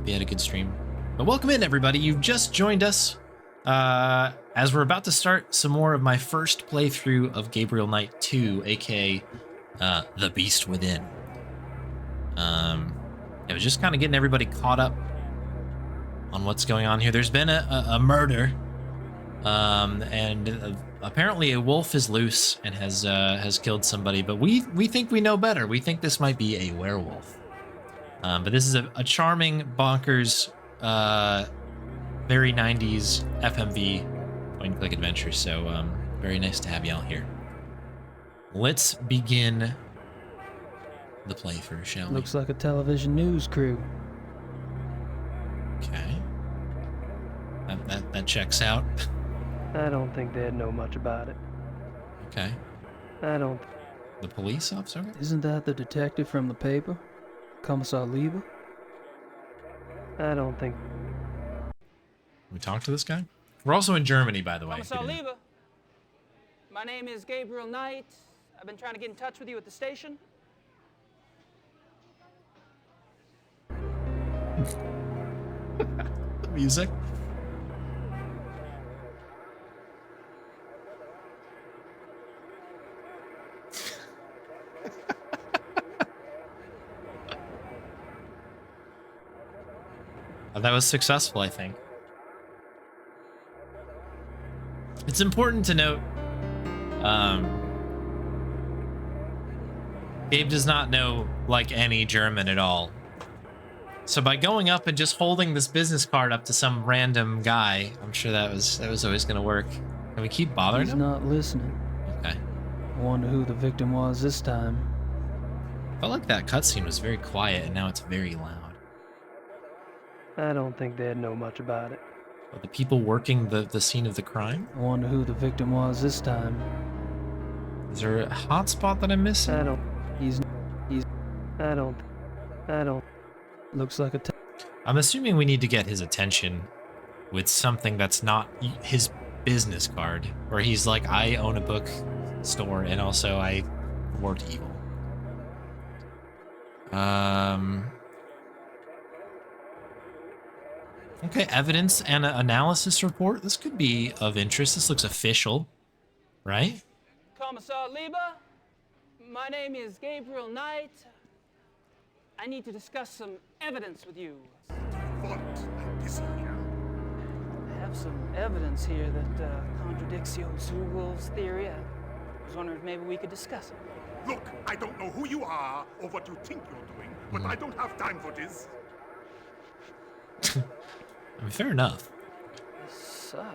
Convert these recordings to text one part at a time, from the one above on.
you had a good stream. But welcome in, everybody. You've just joined us as we're about to start some more of my first playthrough of Gabriel Knight 2, aka The Beast Within. It was just kind of getting everybody caught up on what's going on here. There's been a murder, and apparently a wolf is loose and has killed somebody. But we think we know better. We think this might be a werewolf. But this is a charming, bonkers, very 90s FMV point-and-click adventure. So very nice to have y'all here. Let's begin the playthrough, shall we? Looks like a television news crew. Okay. That checks out. I don't think they'd know much about it. Okay. I don't. The police officer? Isn't that the detective from the paper? Commissar Lieber? I don't think. Can we talk to this guy? We're also in Germany, by the way. Commissar Lieber, my name is Gabriel Knight. I've been trying to get in touch with you at the station. Music. That was successful, I think. It's important to note, Gabe does not know, like, any German at all. So by going up and just holding this business card up to some random guy, I'm sure that was always going to work. Can we keep bothering He's him? not listening. Okay. I wonder who the victim was this time. Felt like that cutscene was very quiet, and now it's very loud. I don't think they'd know much about it. Are the people working the scene of the crime? I wonder who the victim was this time. Is there a hotspot that I'm missing? I don't. I don't. Looks like a. I'm assuming we need to get his attention with something that's not his business card, where he's like, I own a book store and also I work evil. Okay, evidence and analysis report. This could be of interest. This looks official, right? Commissar Lieber, my name is Gabriel Knight. I need to discuss some evidence with you. What is here? I have some evidence here that contradicts your zoo wolves theory. I was wondering if maybe we could discuss it. Look, I don't know who you are or what you think you're doing, but I don't have time for this. I mean, fair enough. So,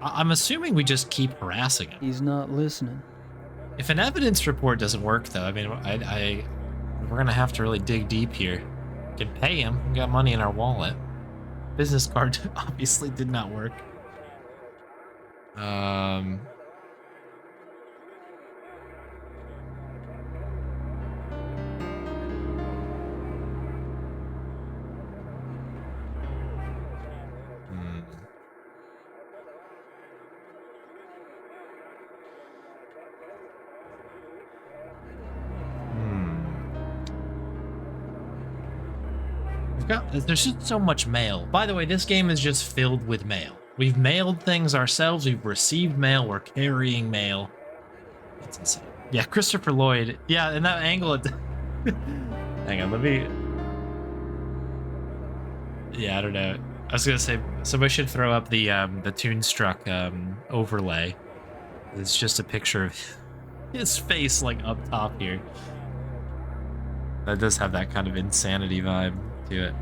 I'm assuming we just keep harassing him. He's not listening. If an evidence report doesn't work, though, I mean, we're gonna have to really dig deep here. We can pay him. We got money in our wallet. Business card obviously did not work. There's just so much mail. By the way, this game is just filled with mail. We've mailed things ourselves. We've received mail. We're carrying mail. That's insane. Yeah, Christopher Lloyd. Yeah, in that angle. Hang on, let me. Yeah, I don't know. I was gonna say somebody should throw up the Toonstruck overlay. It's just a picture of his face like up top here. That does have that kind of insanity vibe to it.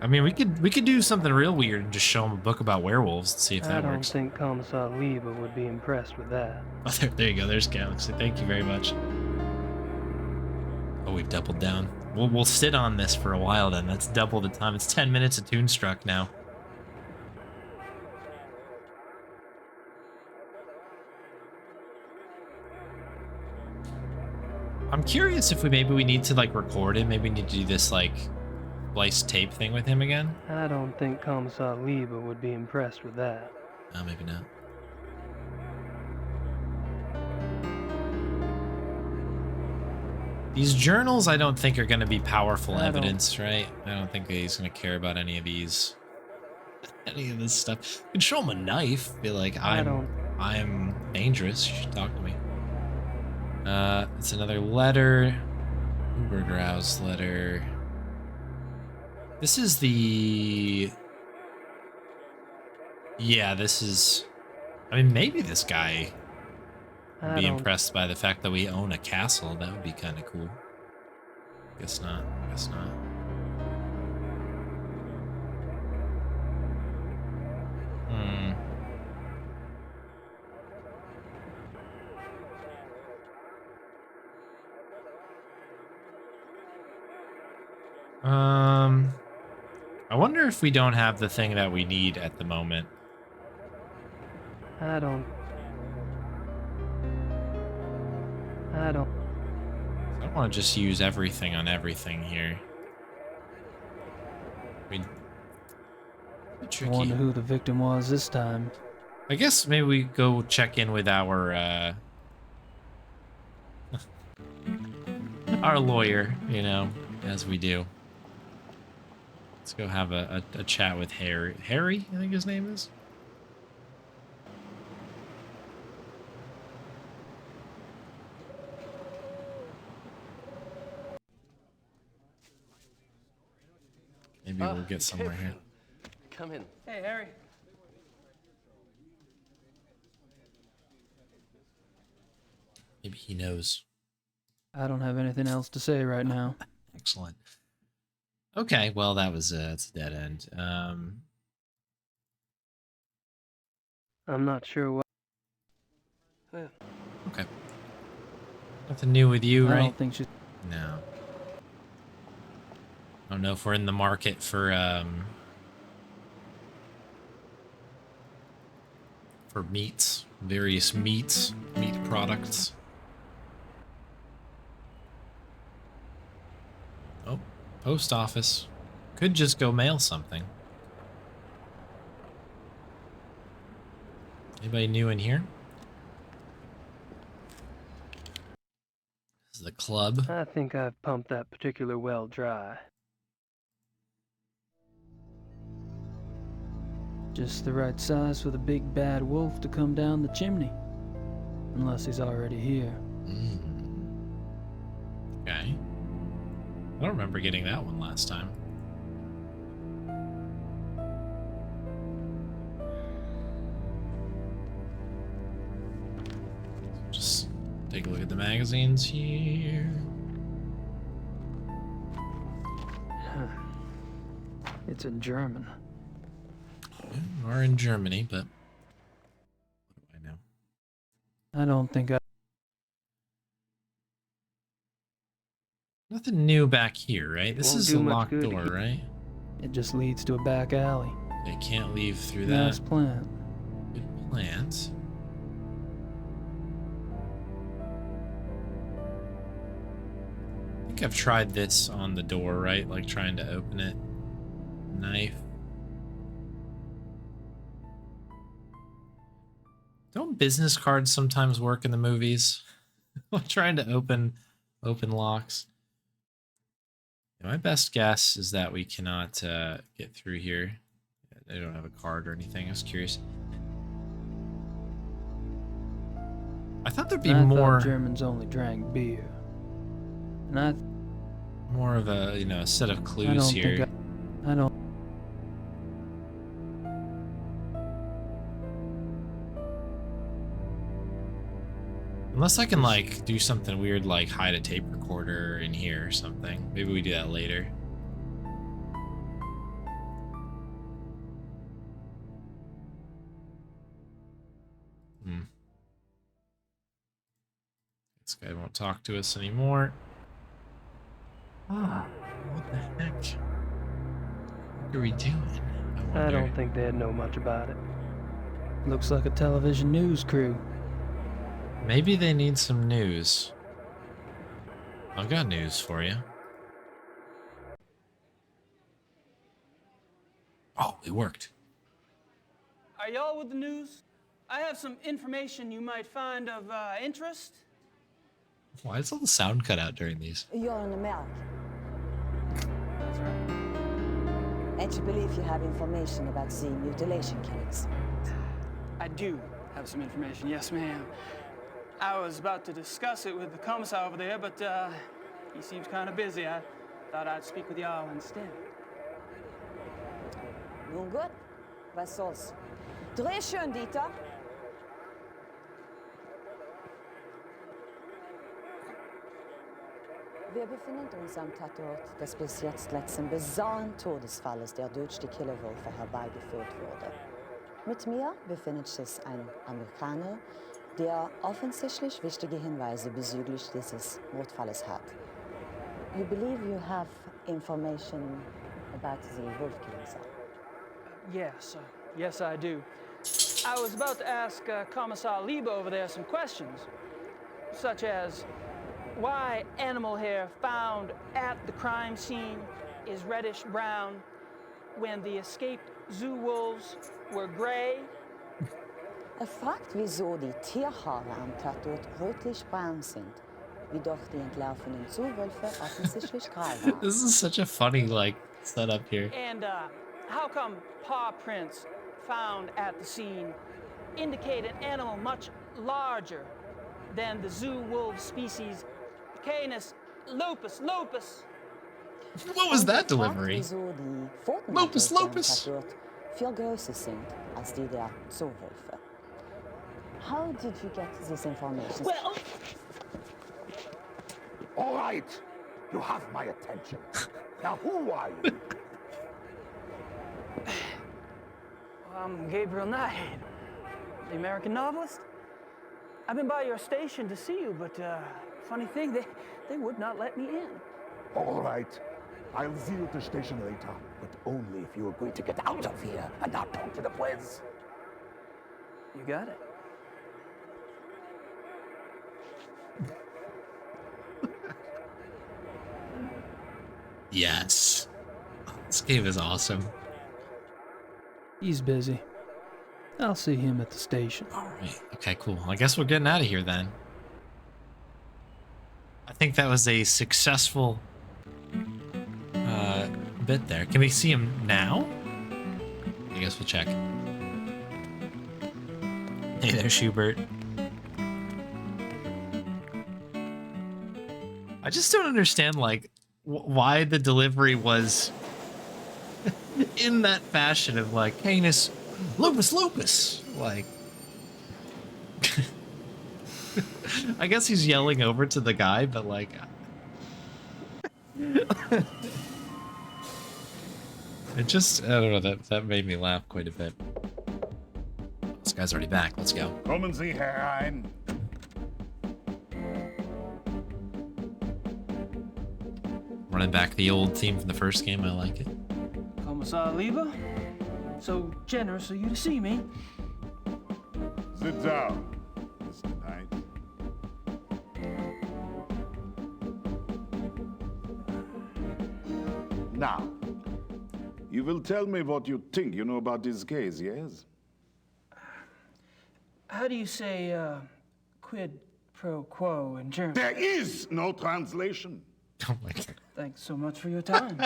I mean, we could do something real weird and just show him a book about werewolves and see if that works. I don't think Commissar Lieber would be impressed with that. Oh, there you go. There's Galaxy. Thank you very much. Oh, we've doubled down. We'll sit on this for a while then. That's double the time. It's 10 minutes of Toonstruck now. I'm curious if maybe we need to like record it. Maybe we need to do this like splice tape thing with him again. I don't think Commissar Lieber would be impressed with that. Oh, maybe not. These journals, I don't think are going to be powerful I don't- evidence, right? I don't think he's going to care about any of these, any of this stuff. You can show him a knife, be like, I'm dangerous. You should talk to me. It's another letter. Ubergrau's letter. This is the. Yeah, this is. I mean, maybe this guy would be impressed by the fact that we own a castle. That would be kind of cool. Guess not. Guess not. Hmm. I wonder if we don't have the thing that we need at the moment. I don't. I don't want to just use everything on everything here. I mean, I wonder who the victim was this time. I guess maybe we go check in with our our lawyer, you know, as we do. Let's go have a chat with Harry. Harry, I think his name is. Maybe we'll get somewhere here. Come in. Hey, Harry. Maybe he knows. I don't have anything else to say right now. Excellent. Okay, well that was it's a dead end. I'm not sure what. Okay. Nothing new with you, right? I don't think she. No. I don't know if we're in the market for meats, various meat products. Oh, post office. Could just go mail something. Anybody new in here? This is the club. I think I've pumped that particular well dry. Just the right size for the big bad wolf to come down the chimney. Unless he's already here. Okay. I don't remember getting that one last time. Just take a look at the magazines here. It's in German. We're in Germany, but what do I know? I don't think I... Nothing new back here, right? This is a locked door, right? It just leads to a back alley. They can't leave through that. Nice plant. Good plant. I think I've tried this on the door, right? Like trying to open it. Knife. Don't business cards sometimes work in the movies? I'm trying to open locks. My best guess is that we cannot get through here. They don't have a card or anything. I was curious. I thought there'd be I more. thought Germans only drank beer. And more of a, you know, a set of I clues don't here. think I don't. Unless I can like do something weird like hide a tape recorder in here or something. Maybe we do that later. This guy won't talk to us anymore. Ah, what the heck? What are we doing? I don't think they'd know much about it. Looks like a television news crew. Maybe they need some news. I've got news for you. Oh, it worked. Are y'all with the news? I have some information you might find of interest. Why is all the sound cut out during these? You're an American, That's right. and you believe you have information about the mutilation killings. I do have some information, yes, ma'am. I was about to discuss it with the commissar over there, but he seems kind of busy. I thought I'd speak with y'all instead. Nun gut, was soll's. Dreh schön, Dieter. Wir befinden uns am Tatort des bis jetzt letzten bizarren Todesfalles, der durch die Killerwölfe herbeigeführt wurde. Mit mir befindet sich ein Amerikaner, der offensichtlich wichtige Hinweise bezüglich dieses Mordfalles hat. You believe you have information about the wolf killing, sir? Yes, I do. I was about to ask Commissar Liebe over there some questions, such as why animal hair found at the crime scene is reddish brown when the escaped zoo wolves were gray. Er fragt, wieso die Tierhaare am Tatort rötlich-braun sind, wie doch die entlaufenen Zuwölfe offensichtlich grau waren. This is such a funny, like, setup here. And how come paw prints found at the scene indicate an animal much larger than the zoo wolf species Canis lupus lupus? What was that Fragt, delivery? wieso die Pfoten Lupus, am Lupus. Tatort viel größer sind als die der Zoowölfe. How did you get this information? Well, All right, you have my attention. Now, who are you? I'm Gabriel Knight, the American novelist. I've been by your station to see you, but funny thing, they would not let me in. All right, I'll see you at the station later, but only if you agree to get out of here and not talk to the press. You got it. Yes. This game is awesome. He's busy. I'll see him at the station. All right. Okay, cool. I guess we're getting out of here then. I think that was a successful bit there. Can we see him now? I guess we'll check. Hey there, Schubert. I just don't understand, like, why the delivery was in that fashion of, like, Canis lupus lupus. Like, I guess he's yelling over to the guy, but, like, it just, I don't know, that made me laugh quite a bit. This guy's already back. Let's go. Kommen Sie herein. Running back the old theme from the first game. I like it. Commissar Liebe, so generous of you to see me. Sit down, Mr. Knight. Now, you will tell me what you think you know about this case, yes? How do you say quid pro quo in German? There is no translation. Oh my god. Thanks so much for your time.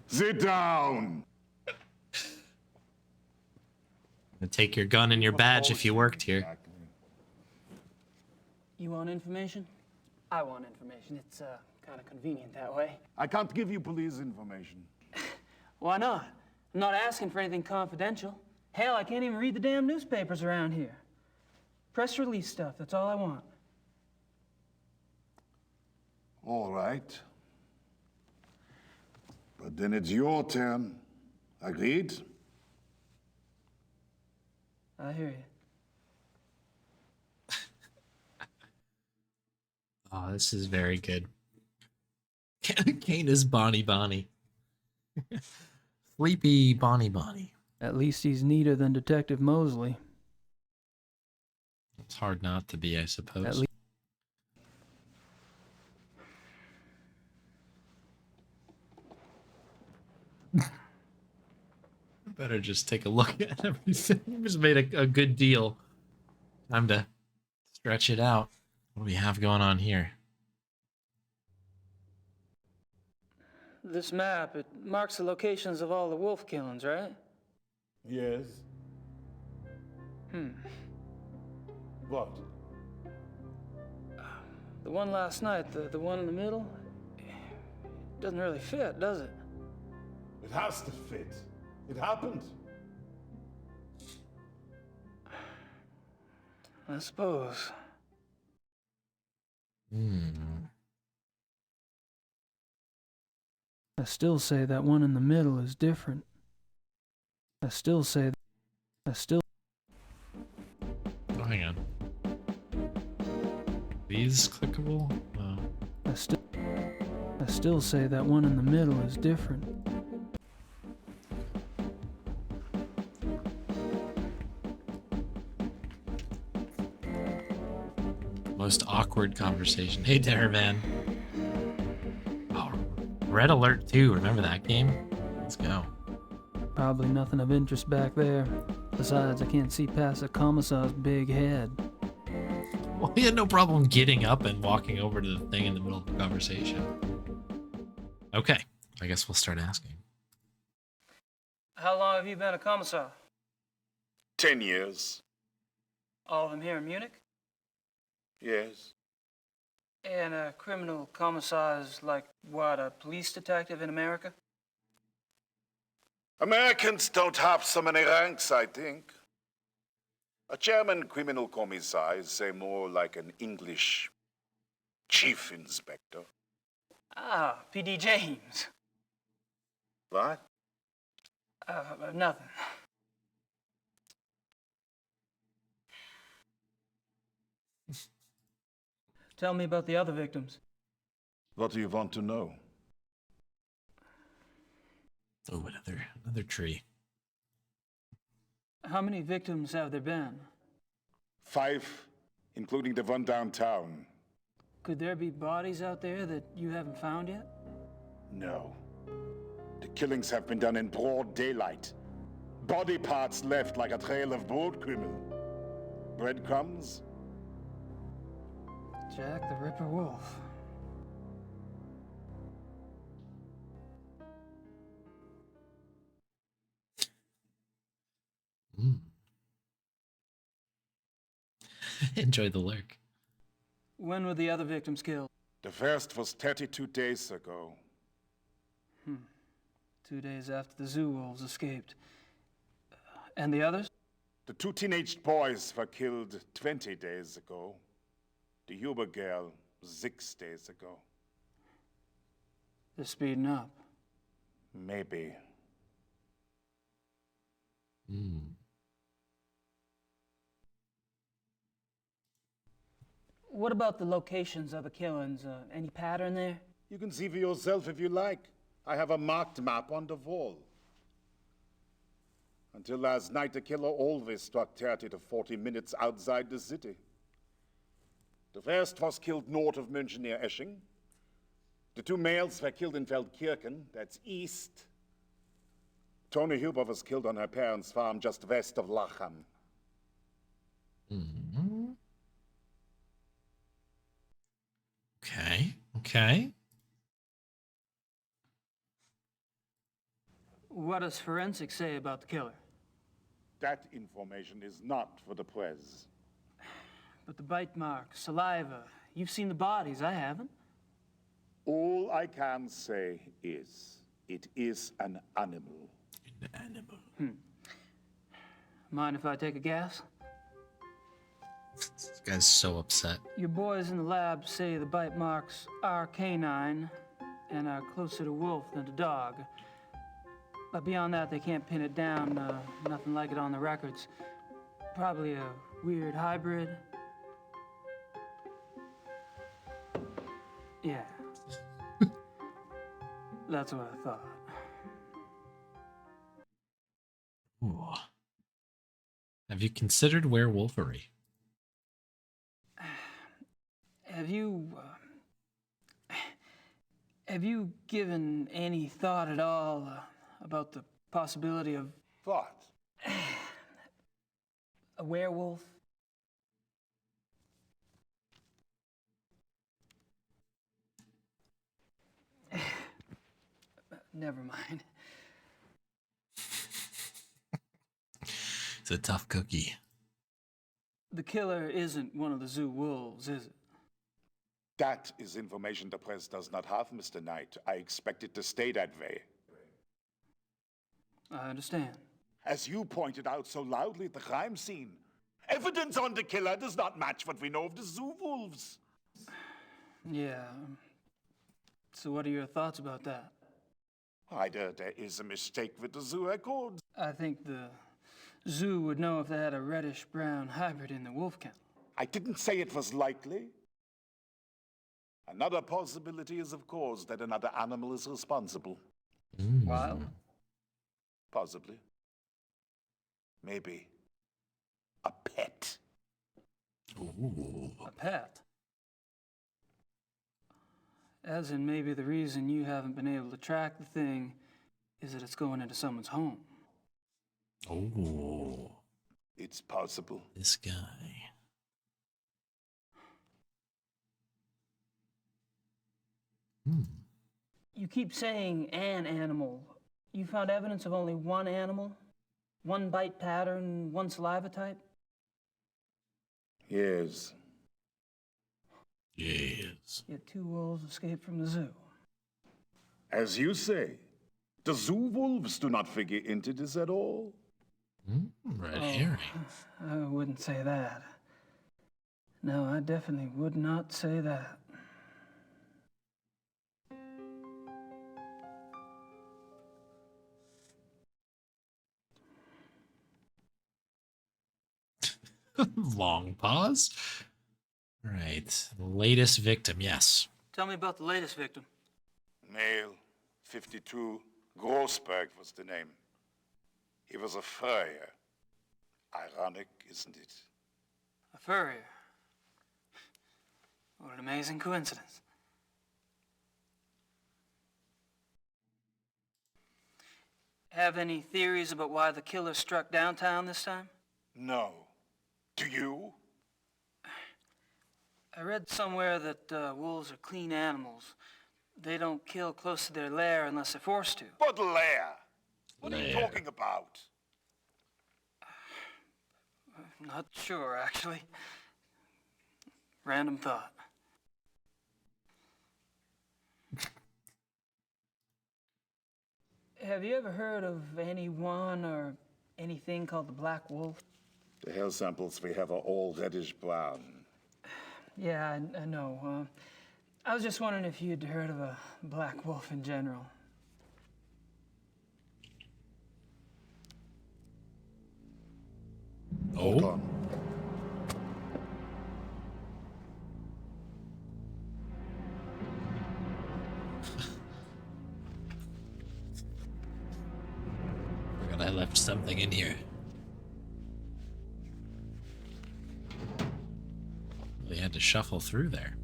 Sit down. Take your gun and your badge if you worked here. You want information? I want information. It's kind of convenient that way. I can't give you police information. Why not? I'm not asking for anything confidential. Hell, I can't even read the damn newspapers around here. Press release stuff, that's all I want. All right. But then it's your turn. Agreed? I hear you. Oh, this is very good. Kane is Bonnie Bonnie. Sleepy Bonnie Bonnie. At least he's neater than Detective Mosley. It's hard not to be, I suppose. At least Better just take a look at everything. We just made a good deal. Time to stretch it out. What do we have going on here? This map, it marks the locations of all the wolf killings, right? Yes. What? The one last night, the one in the middle, doesn't really fit, does it? It has to fit. It happened. I suppose. I still say that one in the middle is different. I still say Oh, hang on. These clickable? Oh. I still say that one in the middle is different. Most awkward conversation. Hey, Daravan. Oh, Red Alert 2. Remember that game? Let's go. Probably nothing of interest back there. Besides, I can't see past the commissar's big head. Well, he had no problem getting up and walking over to the thing in the middle of the conversation. Okay, I guess we'll start asking. How long have you been a commissar? 10 years. All of them here in Munich? Yes. And a criminal commissar is like, what, a police detective in America? Americans don't have so many ranks, I think. A German criminal commissar is, say, more like an English chief inspector. Ah, P.D. James. What? Nothing. Tell me about the other victims. What do you want to know? Oh, another tree. How many victims have there been? 5, including the one downtown. Could there be bodies out there that you haven't found yet? No. The killings have been done in broad daylight. Body parts left like a trail of broad criminal. Breadcrumbs? Jack the Ripper Wolf. Enjoy the lurk. When were the other victims killed? The first was 32 days ago. 2 days after the zoo wolves escaped. And the others? The 2 teenage boys were killed 20 days ago. The Huber girl 6 days ago. They're speeding up. Maybe. What about the locations of the killings? Any pattern there? You can see for yourself if you like. I have a marked map on the wall. Until last night, the killer always struck 30 to 40 minutes outside the city. The first was killed north of München near Esching. The 2 males were killed in Feldkirchen, that's east. Tony Huber was killed on her parents' farm just west of Lachem. Okay. What does forensics say about the killer? That information is not for the press. But the bite marks, saliva, you've seen the bodies, I haven't. All I can say is, it is an animal. Mind if I take a guess? This guy's so upset. Your boys in the lab say the bite marks are canine and are closer to wolf than to dog. But beyond that, they can't pin it down. Nothing like it on the records. Probably a weird hybrid. Yeah. That's what I thought. Ooh. Have you considered werewolfery? Have you given any thought at all about the possibility of What? a werewolf? Never mind. It's a tough cookie. The killer isn't one of the zoo wolves, is it? That is information the press does not have, Mr. Knight. I expect it to stay that way. I understand. As you pointed out so loudly at the crime scene, evidence on the killer does not match what we know of the zoo wolves. Yeah. So what are your thoughts about that? Either there is a mistake with the zoo records. I think the zoo would know if they had a reddish-brown hybrid in the wolf kennel. I didn't say it was likely. Another possibility is, of course, that another animal is responsible. Wild? Possibly. Maybe. A pet. Ooh. A pet? As in, maybe the reason you haven't been able to track the thing is that it's going into someone's home. Oh, It's possible. this guy. You keep saying an animal. You found evidence of only one animal? One bite pattern, one saliva type? Yes. Yes. Yet 2 wolves escaped from the zoo. As you say, the zoo wolves do not figure into this at all. Red herring. I wouldn't say that. No, I definitely would not say that. Long pause. Right. Latest victim, yes. Tell me about the latest victim. Male, 52, Grossberg was the name. He was a furrier. Ironic, isn't it? A furrier. What an amazing coincidence. Have any theories about why the killer struck downtown this time? No. Do you? I read somewhere that wolves are clean animals. They don't kill close to their lair unless they're forced to. What lair? What are you Lair. talking about? Not sure, actually. Random thought. Have you ever heard of anyone or anything called the Black Wolf? The hair samples we have are all reddish brown. Yeah, I know. I was just wondering if you'd heard of a black wolf in general. Hold Oh, on. forgot I left something in here. We had to shuffle through there.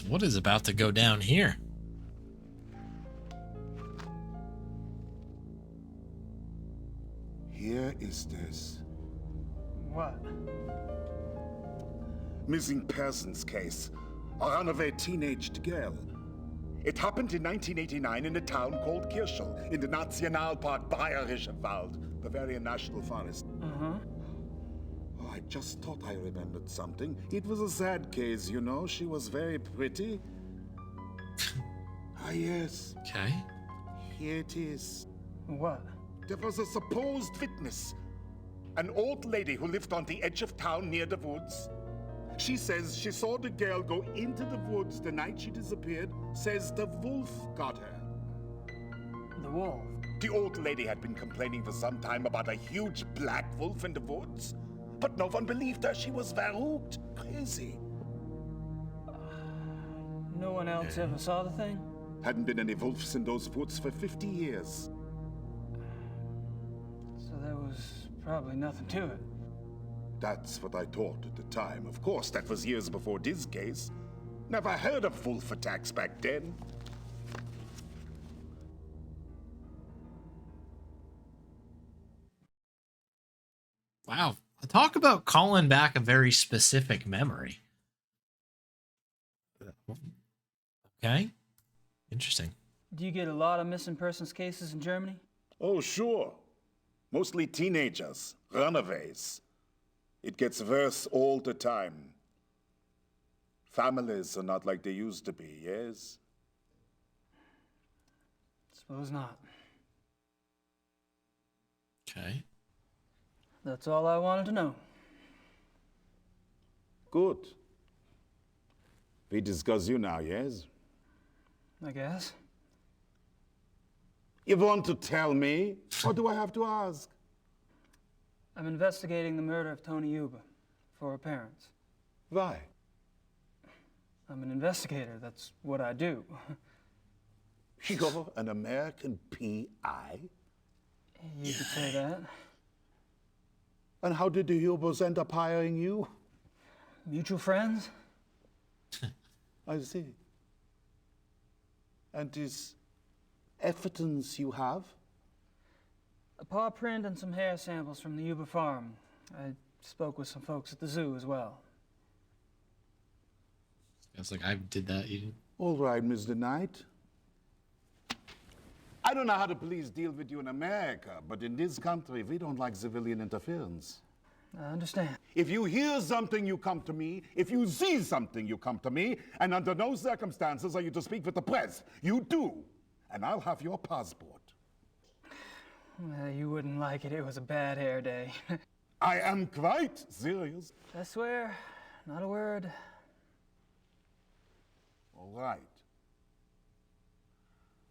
What is about to go down here? Here is this What? missing persons case. A runaway teenaged girl. It happened in 1989 in a town called Kirschel in the Nationalpark Bayerischer Wald, Bavarian National Forest. Uh-huh. Oh, I just thought I remembered something. It was a sad case, you know. She was very pretty. Ah, yes. Okay. Here it is. What? There was a supposed witness. An old lady who lived on the edge of town near the woods. She says she saw the girl go into the woods the night she disappeared. Says the wolf got her. The wolf? The old lady had been complaining for some time about a huge black wolf in the woods. But no one believed her. She was verrückt. Crazy. No one else ever saw the thing? Hadn't been any wolves in those woods for 50 years. So there was probably nothing to it. That's what I thought at the time. Of course, that was years before this case. Never heard of wolf attacks back then. Wow. Talk about calling back a very specific memory. Okay. Interesting. Do you get a lot of missing persons cases in Germany? Oh, sure. Mostly teenagers, runaways. It gets worse all the time. Families are not like they used to be, yes? Suppose not. Okay. That's all I wanted to know. Good. We discuss you now, yes? I guess. You want to tell me, or do I have to ask? I'm investigating the murder of Tony Yuba for her parents. Why? I'm an investigator. That's what I do. You're an American PI? You could say that. And how did the Hubers end up hiring you? Mutual friends? I see. And this evidence you have? A paw print and some hair samples from the Yuba farm. I spoke with some folks at the zoo as well. It's like I did that. You didn't. All right, Mr. Knight. I don't know how the police deal with you in America, but in this country, we don't like civilian interference. I understand. If you hear something, you come to me. If you see something, you come to me. And under no circumstances are you to speak with the press. You do. And I'll have your passport. Well, you wouldn't like it. It was a bad hair day. I am quite serious. I swear, not a word. All right.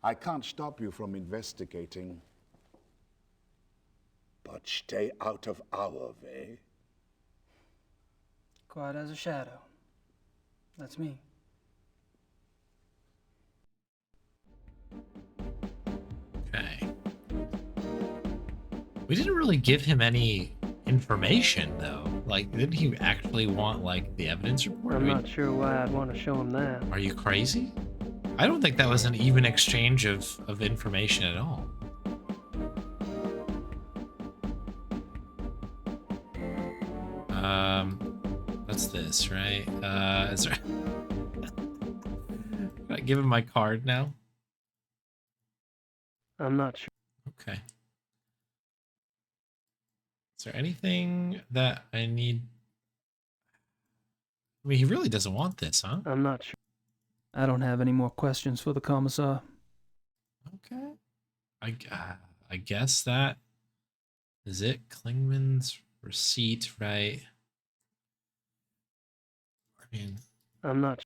I can't stop you from investigating. But stay out of our way. Quiet as a shadow. That's me. Okay. We didn't really give him any information, though. Like, didn't he actually want, like, the evidence report? I'm not sure why I'd want to show him that. Are you crazy? I don't think that was an even exchange of information at all. What's this, right? Is there... Can I give him my card now? I'm not sure. Okay. Is there anything that I need? I mean, he really doesn't want this, huh? I'm not sure. I don't have any more questions for the commissar. Okay. I guess that is it. Klingman's receipt, right? I mean, I'm not sure.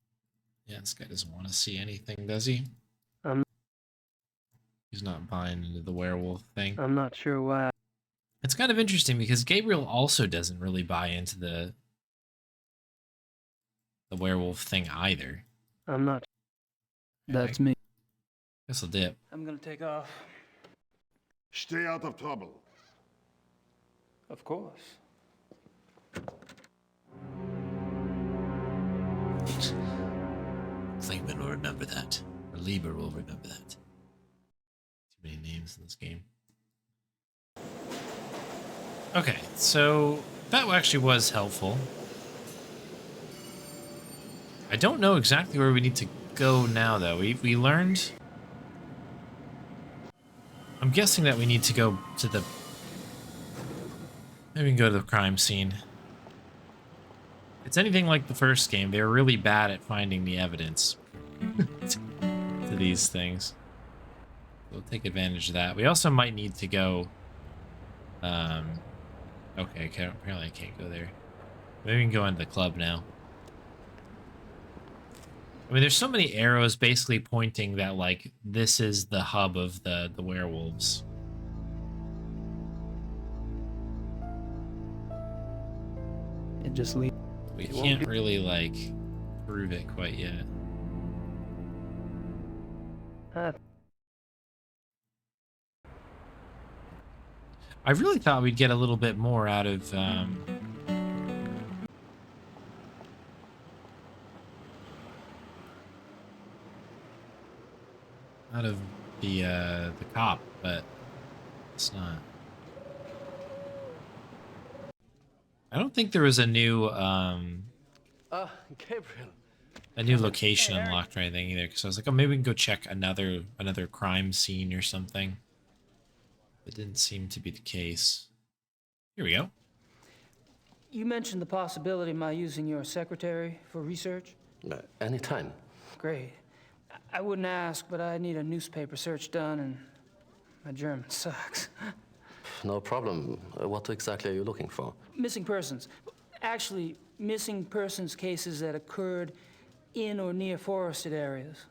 yeah, this guy doesn't want to see anything, does he? He's not buying into the werewolf thing. I'm not sure why. It's kind of interesting because Gabriel also doesn't really buy into the werewolf thing either. I'm not. That's I me. guess I'll dip. I'm gonna take off. Stay out of trouble. Of course. Klingman will remember that. Or Lieber will remember that. Too many names in this game. Okay, so that actually was helpful. I don't know exactly where we need to go now, though. We learned... I'm guessing that we need to go to the... Maybe we can go to the crime scene. If it's anything like the first game, they were really bad at finding the evidence to these things. We'll take advantage of that. We also might need to go... Okay, apparently I can't go there. Maybe we can go into the club now. I mean, there's so many arrows basically pointing that, like, this is the hub of the werewolves. It just leaves. We can't really, like, prove it quite yet. I really thought we'd get a little bit more out of, the cop, but it's not. I don't think there was a new Gabriel. location unlocked or anything either, because I was like, oh, maybe we can go check another crime scene or something. It didn't seem to be the case. Here we go. You mentioned the possibility of my using your secretary for research. Anytime. Great. I wouldn't ask, but I need a newspaper search done, and my German sucks. No problem. What exactly are you looking for? Missing persons. Actually, missing persons cases that occurred in or near forested areas.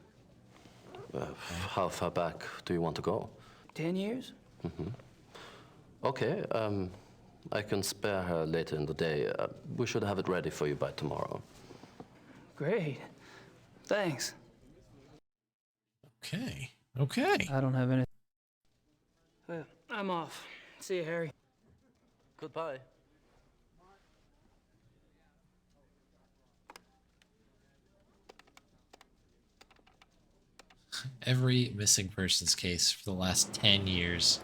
How far back do you want to go? 10 years? Okay, I can spare her later in the day. We should have it ready for you by tomorrow. Great. Thanks. Okay. Okay. I don't have any. Well, I'm off. See you, Harry. Goodbye. Every missing persons case for the last 10 years.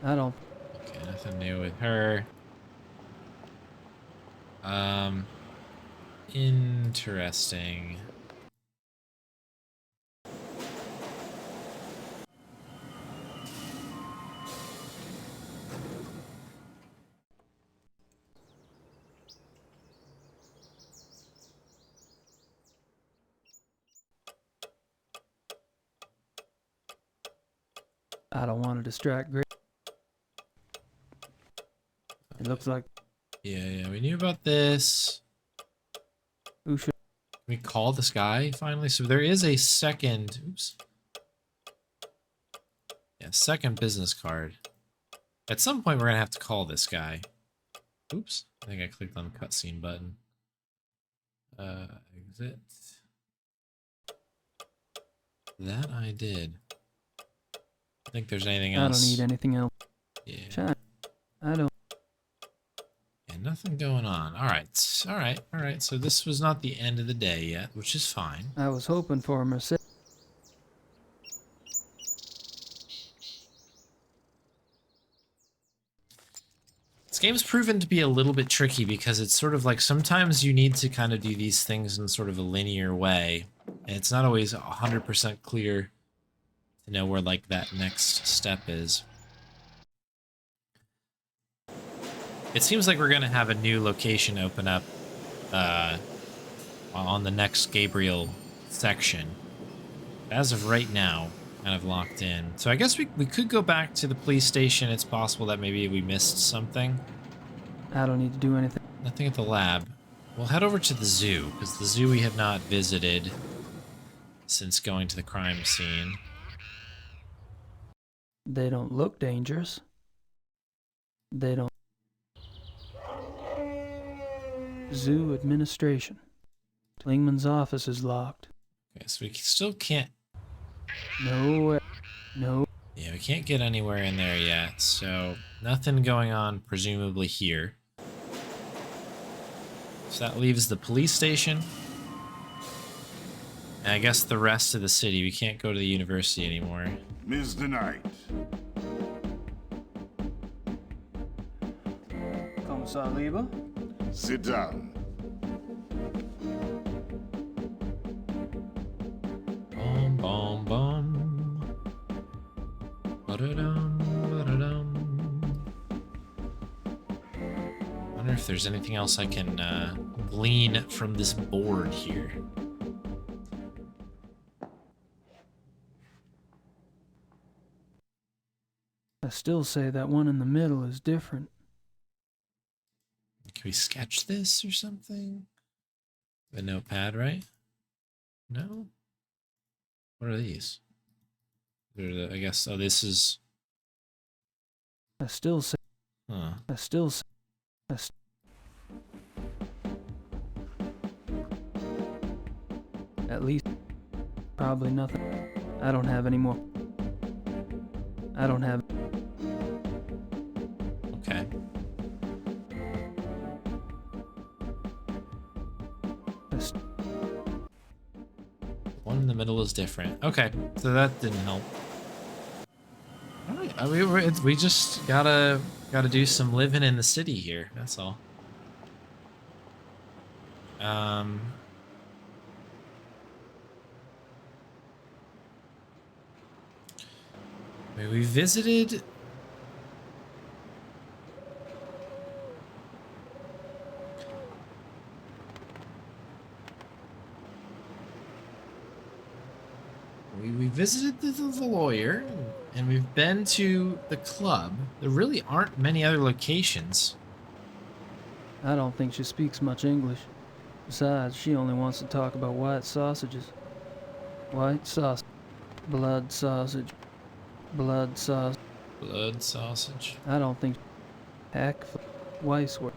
I don't. Okay, nothing new with her. Interesting. I don't want to distract Grace. It looks like Yeah, we knew about this. who should. Can we call this guy finally? So there is a second, oops. Yeah, second business card. At some point, we're gonna have to call this guy. Oops, I think I clicked on the cutscene button. Exit. That I did. I think there's anything I else. don't need anything else. Yeah. Shine. I don't. Yeah, nothing going on. All right. So this was not the end of the day yet, which is fine. I was hoping for a Mercedes. This game's proven to be a little bit tricky because it's sort of like sometimes you need to kind of do these things in sort of a linear way, and it's not always 100% clear to know where like that next step is. It seems like we're going to have a new location open up on the next Gabriel section. As of right now, kind of locked in. So I guess we could go back to the police station. It's possible that maybe we missed something. I don't need to do anything. Nothing at the lab. We'll head over to the zoo, because the zoo we have not visited since going to the crime scene. They don't look dangerous. They don't. Zoo administration. Klingman's office is locked. Okay, so we still can't... No. No. Yeah, we can't get anywhere in there yet, so nothing going on presumably here. So that leaves the police station. And I guess the rest of the city. We can't go to the university anymore. Miss the Knight. Kommissar Lieber? Sit down. Bum, bum, bum. Ba-da-dum, ba-da-dum. Wonder if there's anything else I can glean from this board here. I still say that one in the middle is different. Can we sketch this or something? The notepad, right? No? What are these? They're the, I guess, oh, this is... I still say. Huh. I still say. At least, probably nothing. I don't have any more. I don't have. Okay. One in the middle is different. Okay, so that didn't help. All right, we just gotta Got to do some living in the city here. That's all. We visited. We visited the lawyer, and we've been to the club. There really aren't many other locations. I don't think she speaks much English. Besides, she only wants to talk about white sausages. White sausage. Blood sausage. Blood sausage. Blood sausage. I don't think... Heck, Weissworth.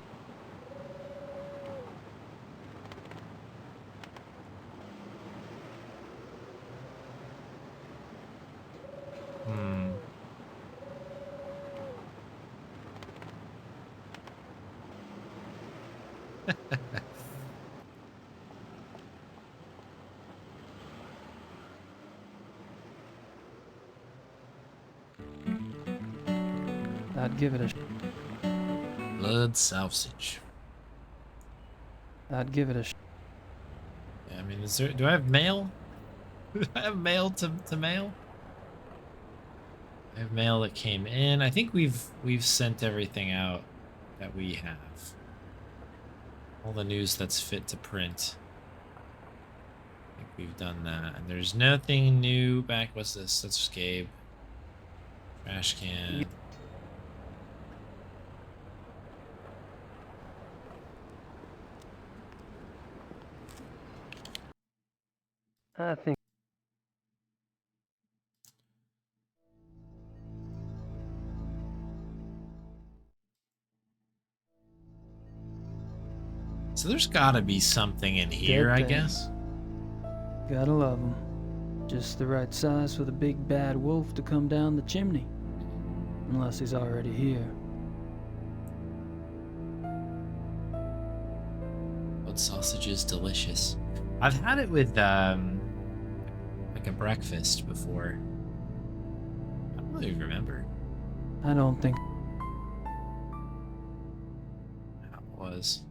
I'd give it a... Blood sausage. I'd give it a... Yeah, I mean, is there? Do I have mail? Do I have mail to mail? I have mail that came in. I think we've sent everything out that we have. All the news that's fit to print. I think we've done that. And there's nothing new back. What's this? That's Gabe. Trash can. I think... So there's gotta be something in here, I guess. Gotta love 'em. Just the right size for the big bad wolf to come down the chimney. Unless he's already here. Blood sausage is delicious. I've had it with like a breakfast before. I don't really remember I don't think... how it was.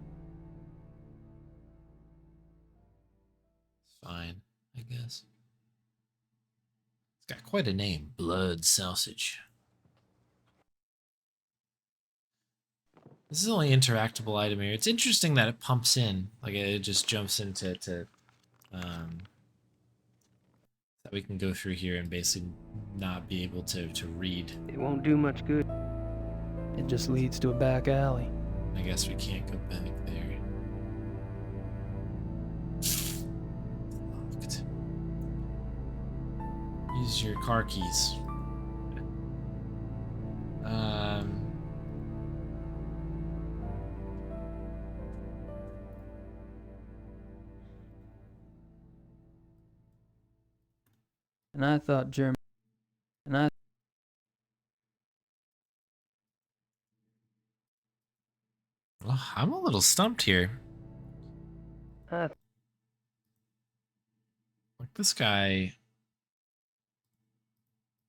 It's fine, I guess. It's got quite a name, blood sausage. This is the only interactable item here. It's interesting that it pumps in, like it just jumps into that we can go through here and basically not be able to read. It won't do much good. It just leads to a back alley. I guess we can't go back there. Locked. Use your car keys. And I thought German... And I... Well, I'm a little stumped here. I... Like this guy.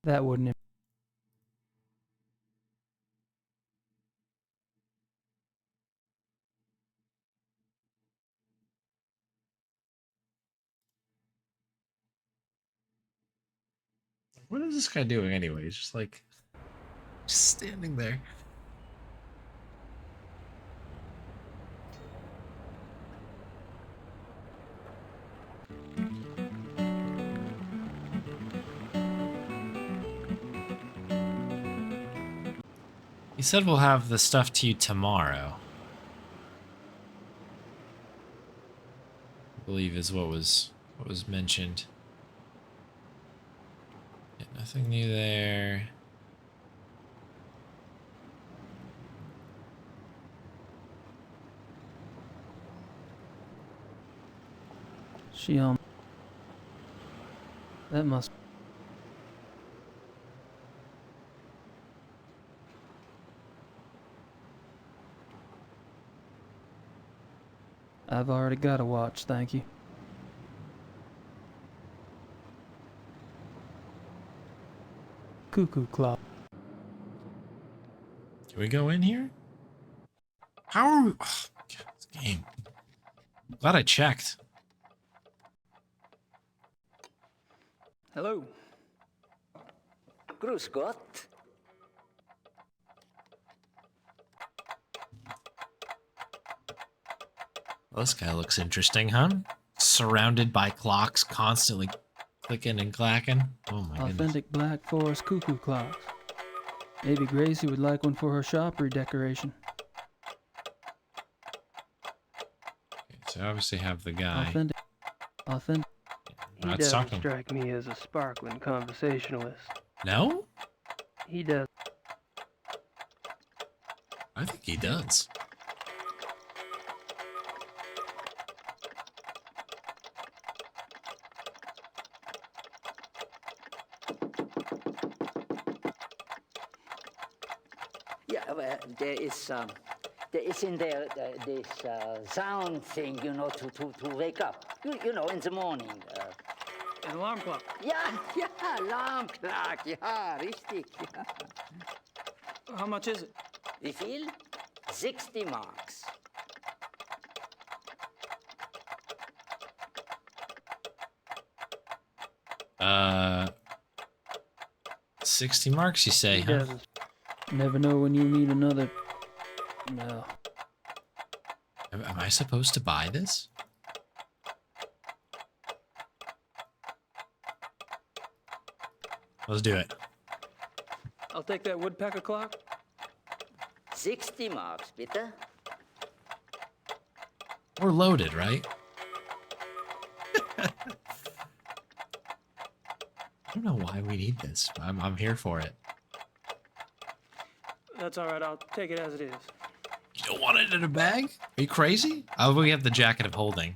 That wouldn't... What is this guy doing anyway? He's just like, just standing there. He said we'll have the stuff to you tomorrow. I believe is what was mentioned. Yeah, nothing new there. She, That must... I've already got a watch, thank you. Cuckoo clock. Can we go in here? How are we? Oh, God, this game. Glad I checked. Hello. Grüß Gott. Well, this guy looks interesting, huh? Surrounded by clocks, constantly clicking and clacking. Oh my goodness. Authentic Black Forest cuckoo clocks. Maybe Gracie would like one for her shoppery decoration. Okay, so I obviously have the guy. Authentic. We're He not doesn't talking. strike me as a sparkling conversationalist. No? He does. I think he does. Yeah, well, there is in there this sound thing, you know, to wake up. You know, in the morning. An alarm clock. Ja, alarm clock. Ja, richtig. Ja. How much is it? Wie viel? 60 marks. Uh, 60 marks, you say, He huh? doesn't. Never know when you need another. No. Am I supposed to buy this? Let's do it. I'll take that woodpecker clock. 60 marks, bitte. We're loaded, right? I don't know why we need this. I'm here for it. That's all right. I'll take it as it is. You don't want it in a bag? Are you crazy? Oh, we have the jacket of holding.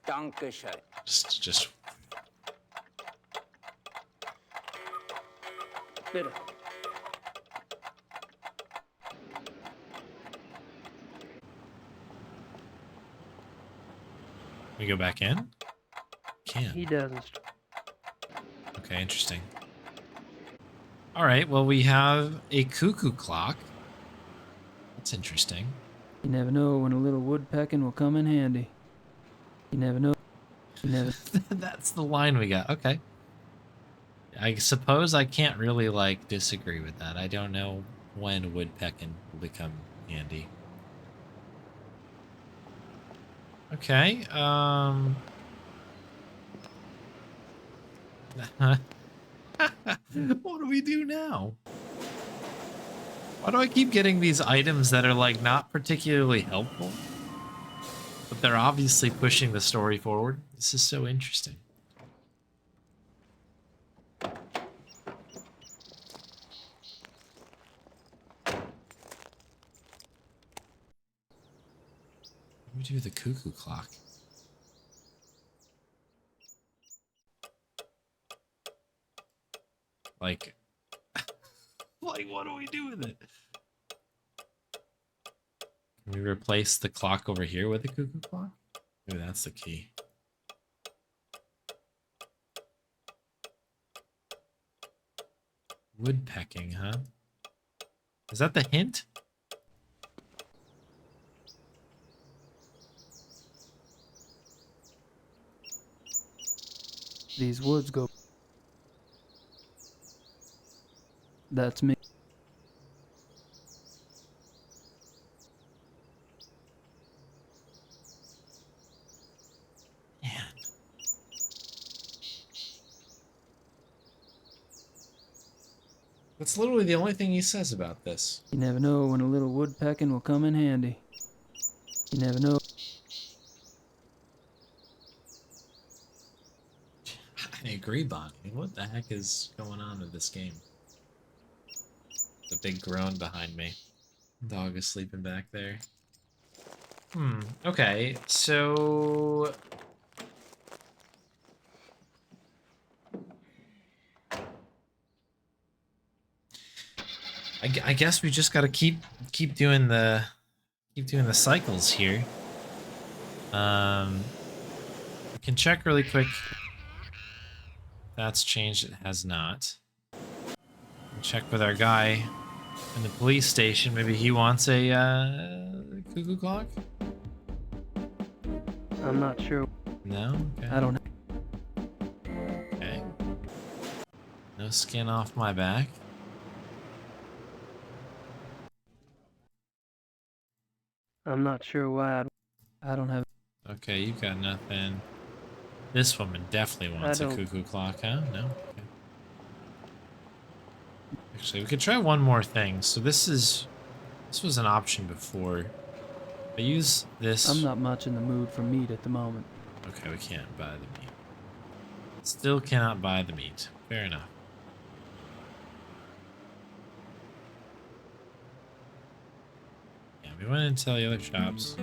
Dankeschön. Just. Bitte. We go back in? Can. He doesn't. Okay, interesting. All right, well, we have a cuckoo clock. That's interesting. You never know when a little woodpecking will come in handy. You never know. You never. That's the line we got. Okay. I suppose I can't really, like, disagree with that. I don't know when woodpecking will become handy. Okay, what do we do now? Why do I keep getting these items that are, like, not particularly helpful? But they're obviously pushing the story forward. This is so interesting. What do we do with the cuckoo clock? Like, like, what do we do with it? Can we replace the clock over here with the cuckoo clock? Maybe that's the key. Woodpecking, huh? Is that the hint? These woods go. That's me. Man. That's literally the only thing he says about this. You never know when a little woodpecking will come in handy. You never know. I agree, Bonnie. What the heck is going on with this game? The big groan behind me. Dog is sleeping back there. Okay, so... I guess we just gotta keep doing the cycles here. We can check really quick. That's changed. It has not. We'll check with our guy in the police station. Maybe he wants a cuckoo clock? I'm not sure. No? Okay. I don't know. Okay. No skin off my back. I'm not sure why I don't have. Okay, you got nothing. This woman definitely wants a don't- cuckoo clock, huh? No? Okay. Actually, we could try one more thing. So this was an option before. I use this. I'm not much in the mood for meat at the moment. Okay, we can't buy the meat. Still cannot buy the meat. Fair enough. Yeah, we went into the other shops.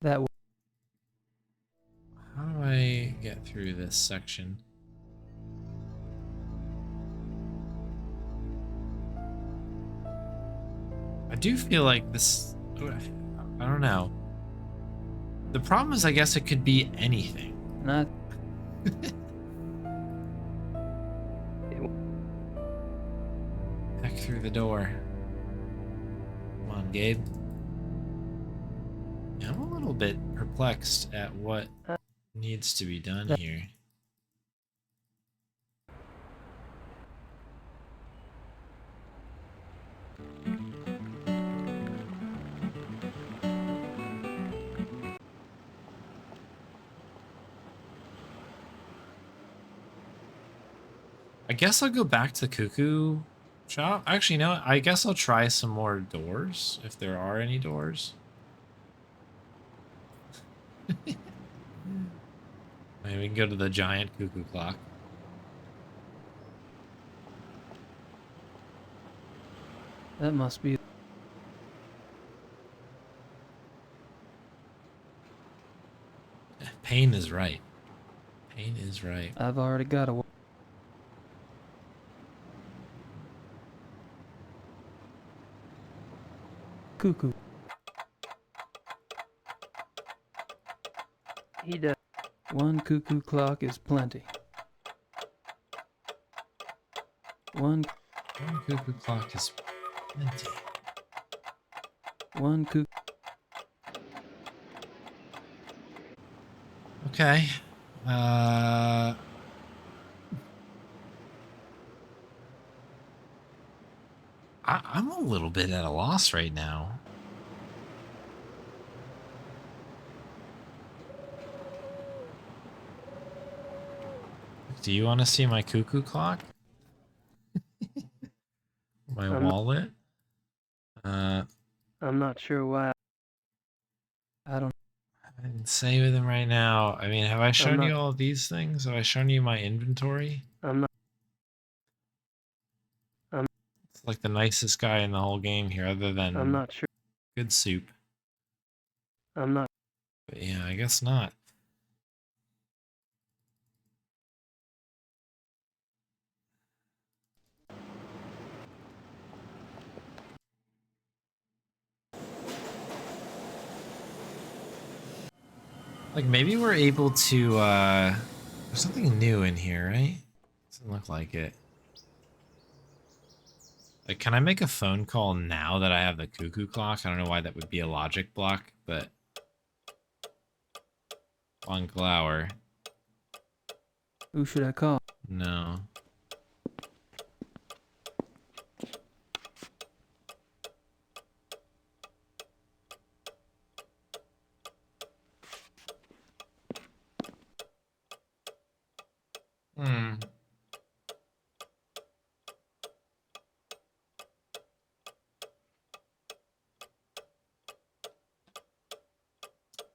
That w- How do I get through this section? I do feel like this... I don't know. The problem is, I guess it could be anything. and I Back through the door. Come on, Gabe. Yeah, I'm a little bit perplexed at what needs to be done here. I guess I'll go back to the cuckoo shop. Actually, no, I guess I'll try some more doors, if there are any doors. Maybe we can go to the giant cuckoo clock. that must be. Pain is right. Pain is right. I've already got a. Cuckoo. he does. One cuckoo clock is plenty. One Cuckoo clock is plenty. one cuckoo. Okay. I'm a little bit at a loss right now. Do you want to see my cuckoo clock? My wallet? I'm not sure why. I don't. I can say with them right now. I mean, have I shown not- you all of these things? Have I shown you my inventory? I'm not. It's like the nicest guy in the whole game here, other than I'm not sure. good soup. I'm not. But yeah, I guess not. Like, maybe we're able to, there's something new in here, right? Doesn't look like it. Like, can I make a phone call now that I have the cuckoo clock? I don't know why that would be a logic block, but... On Glower. Who should I call? No. Hmm.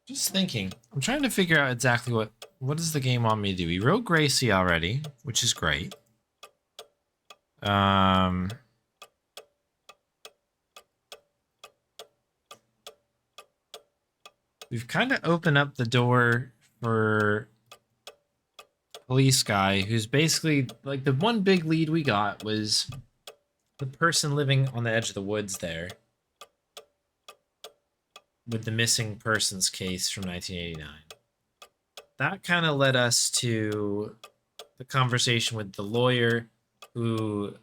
Just thinking. I'm trying to figure out exactly what does the game want me to do. We wrote Gracie already, which is great. We've kind of opened up the door for police guy, who's basically like the one big lead we got was the person living on the edge of the woods there with the missing persons case from 1989. that kind of led us to the conversation with the lawyer, who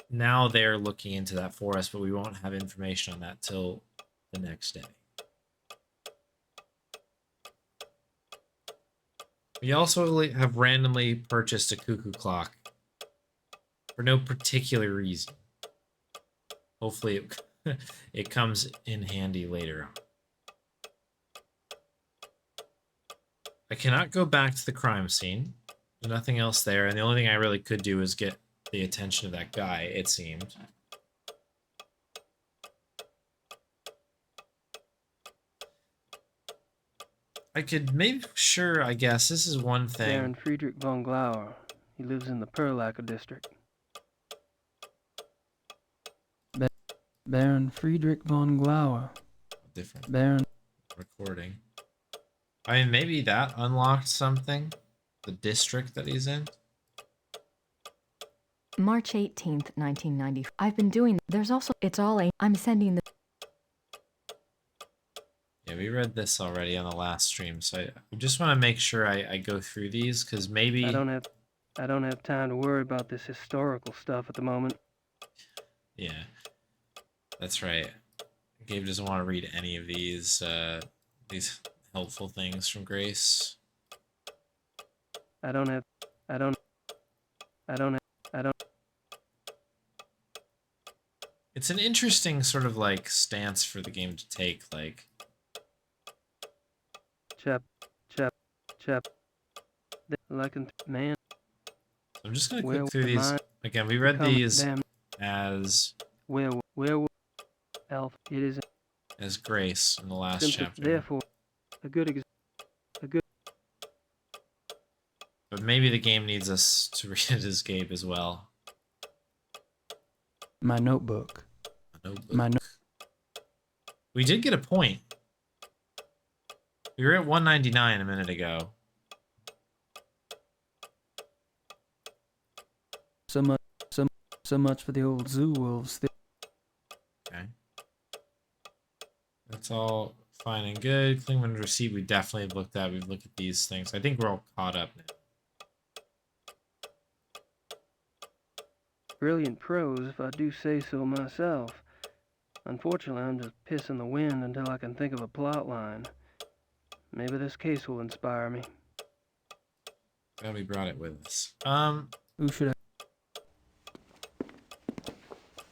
now they're looking into that for us, but we won't have information on that till the next day. We also have randomly purchased a cuckoo clock for no particular reason. Hopefully it comes in handy later on. I cannot go back to the crime scene. There's nothing else there, and the only thing I really could do is get the attention of that guy, it seemed. I could maybe, sure, I guess, this is one thing. Baron Friedrich von Glauer. He lives in the Perlacker district. Baron Friedrich von Glauer. Different Baron. Recording. I mean, maybe that unlocked something. The district that he's in. March 18th, 1990. I've been doing. There's also. It's all a. I'm sending the. Yeah, we read this already on the last stream, so I just want to make sure I go through these, because maybe... I don't have time to worry about this historical stuff at the moment. Yeah, that's right. Gabe doesn't want to read any of these helpful things from Grace. It's an interesting sort of like stance for the game to take, like... Chap. Like a man. I'm just gonna click through these. Again, we read these as... Werewolf. Elf. It is... as Grace in the last chapter. Therefore, But maybe the game needs us to read it as Gabe as well. My notebook. We did get a point. We were at 199 a minute ago. So much for the old zoo wolves. Okay. That's all fine and good. Klingman receipt we definitely have looked at. We've looked at these things. I think we're all caught up now. brilliant prose, if I do say so myself. Unfortunately, I'm just pissing the wind until I can think of a plot line. Maybe this case will inspire me. Glad we brought it with us. Who should I?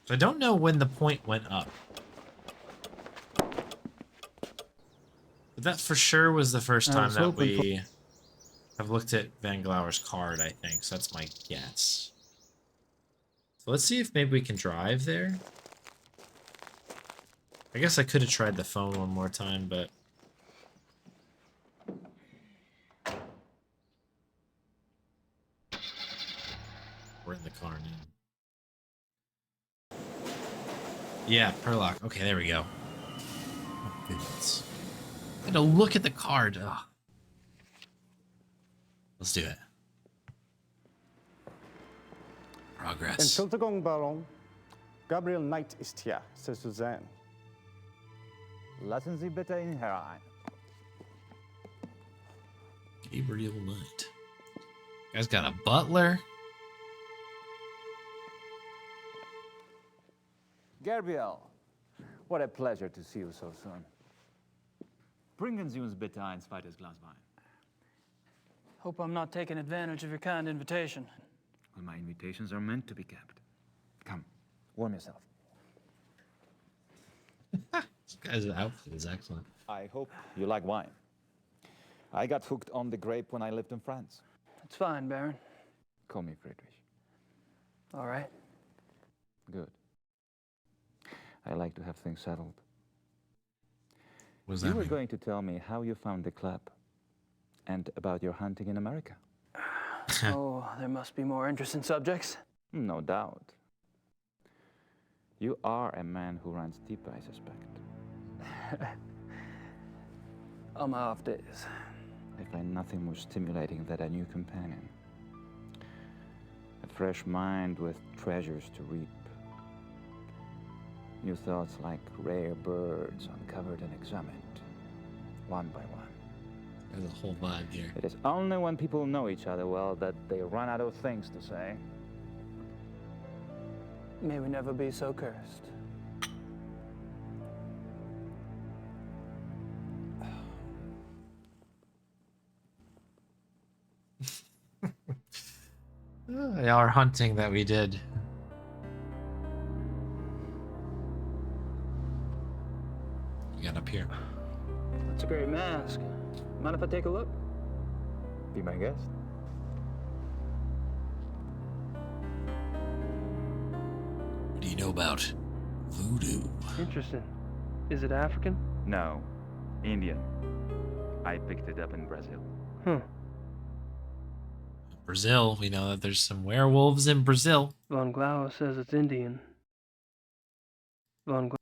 So I don't know when the point went up. But that for sure was the first time that we have looked at Van Glauer's card, I think. So that's my guess. So let's see if maybe we can drive there. I guess I could have tried the phone one more time, but... we're in the car now. Yeah, Perlock. Okay, there we go. Oh, goodness. I had to look at the card. Ugh. Let's do it. Progress. Entschuldigung, Baron. Gabriel Knight ist hier, c'est Suzanne. Lassen Sie bitte ihn herein. Gabriel Knight. You guys got a butler? Gabriel, what a pleasure to see you so soon. Bringen Sie uns bitte ein zweites Glas Wein. Hope I'm not taking advantage of your kind invitation. Well, my invitations are meant to be kept. Come, warm yourself. This guy's outfit is excellent. I hope you like wine. I got hooked on the grape when I lived in France. That's fine, Baron. Call me Friedrich. All right. Good. I like to have things settled. What does that You were mean? going to tell me how you found the club and about your hunting in America. Oh, there must be more interesting subjects. No doubt. You are a man who runs deep, I suspect. On my off days. I find nothing more stimulating than a new companion. A fresh mind with treasures to reap. New thoughts like rare birds uncovered and examined, one by one. There's a whole vibe here. It is only when people know each other well that they run out of things to say. May we never be so cursed. Our hunting that we did. You got up here. That's a great mask. Mind if I take a look? Be my guest. What do you know about voodoo? Interesting. Is it African? No, Indian. I picked it up in Brazil. Huh. Brazil, we know that there's some werewolves in Brazil. Von Glauer says it's Indian. Von Glauer.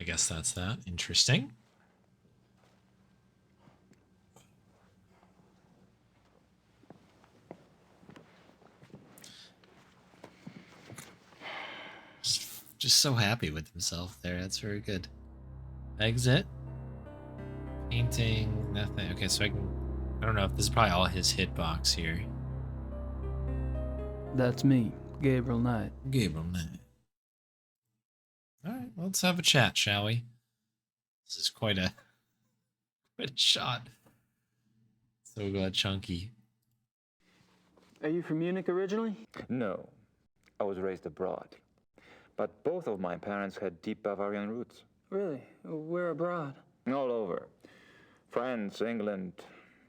I guess that's that. Interesting. Just so happy with himself there. That's very good. Exit. Painting. Nothing. Okay, so I don't know if this is probably all his hitbox here. That's me, Gabriel Knight. Gabriel Knight. Alright, well, let's have a chat, shall we? This is quite a shot. So chunky. Are you from Munich originally? No, I was raised abroad. But both of my parents had deep Bavarian roots. Really? Where abroad? All over. France, England,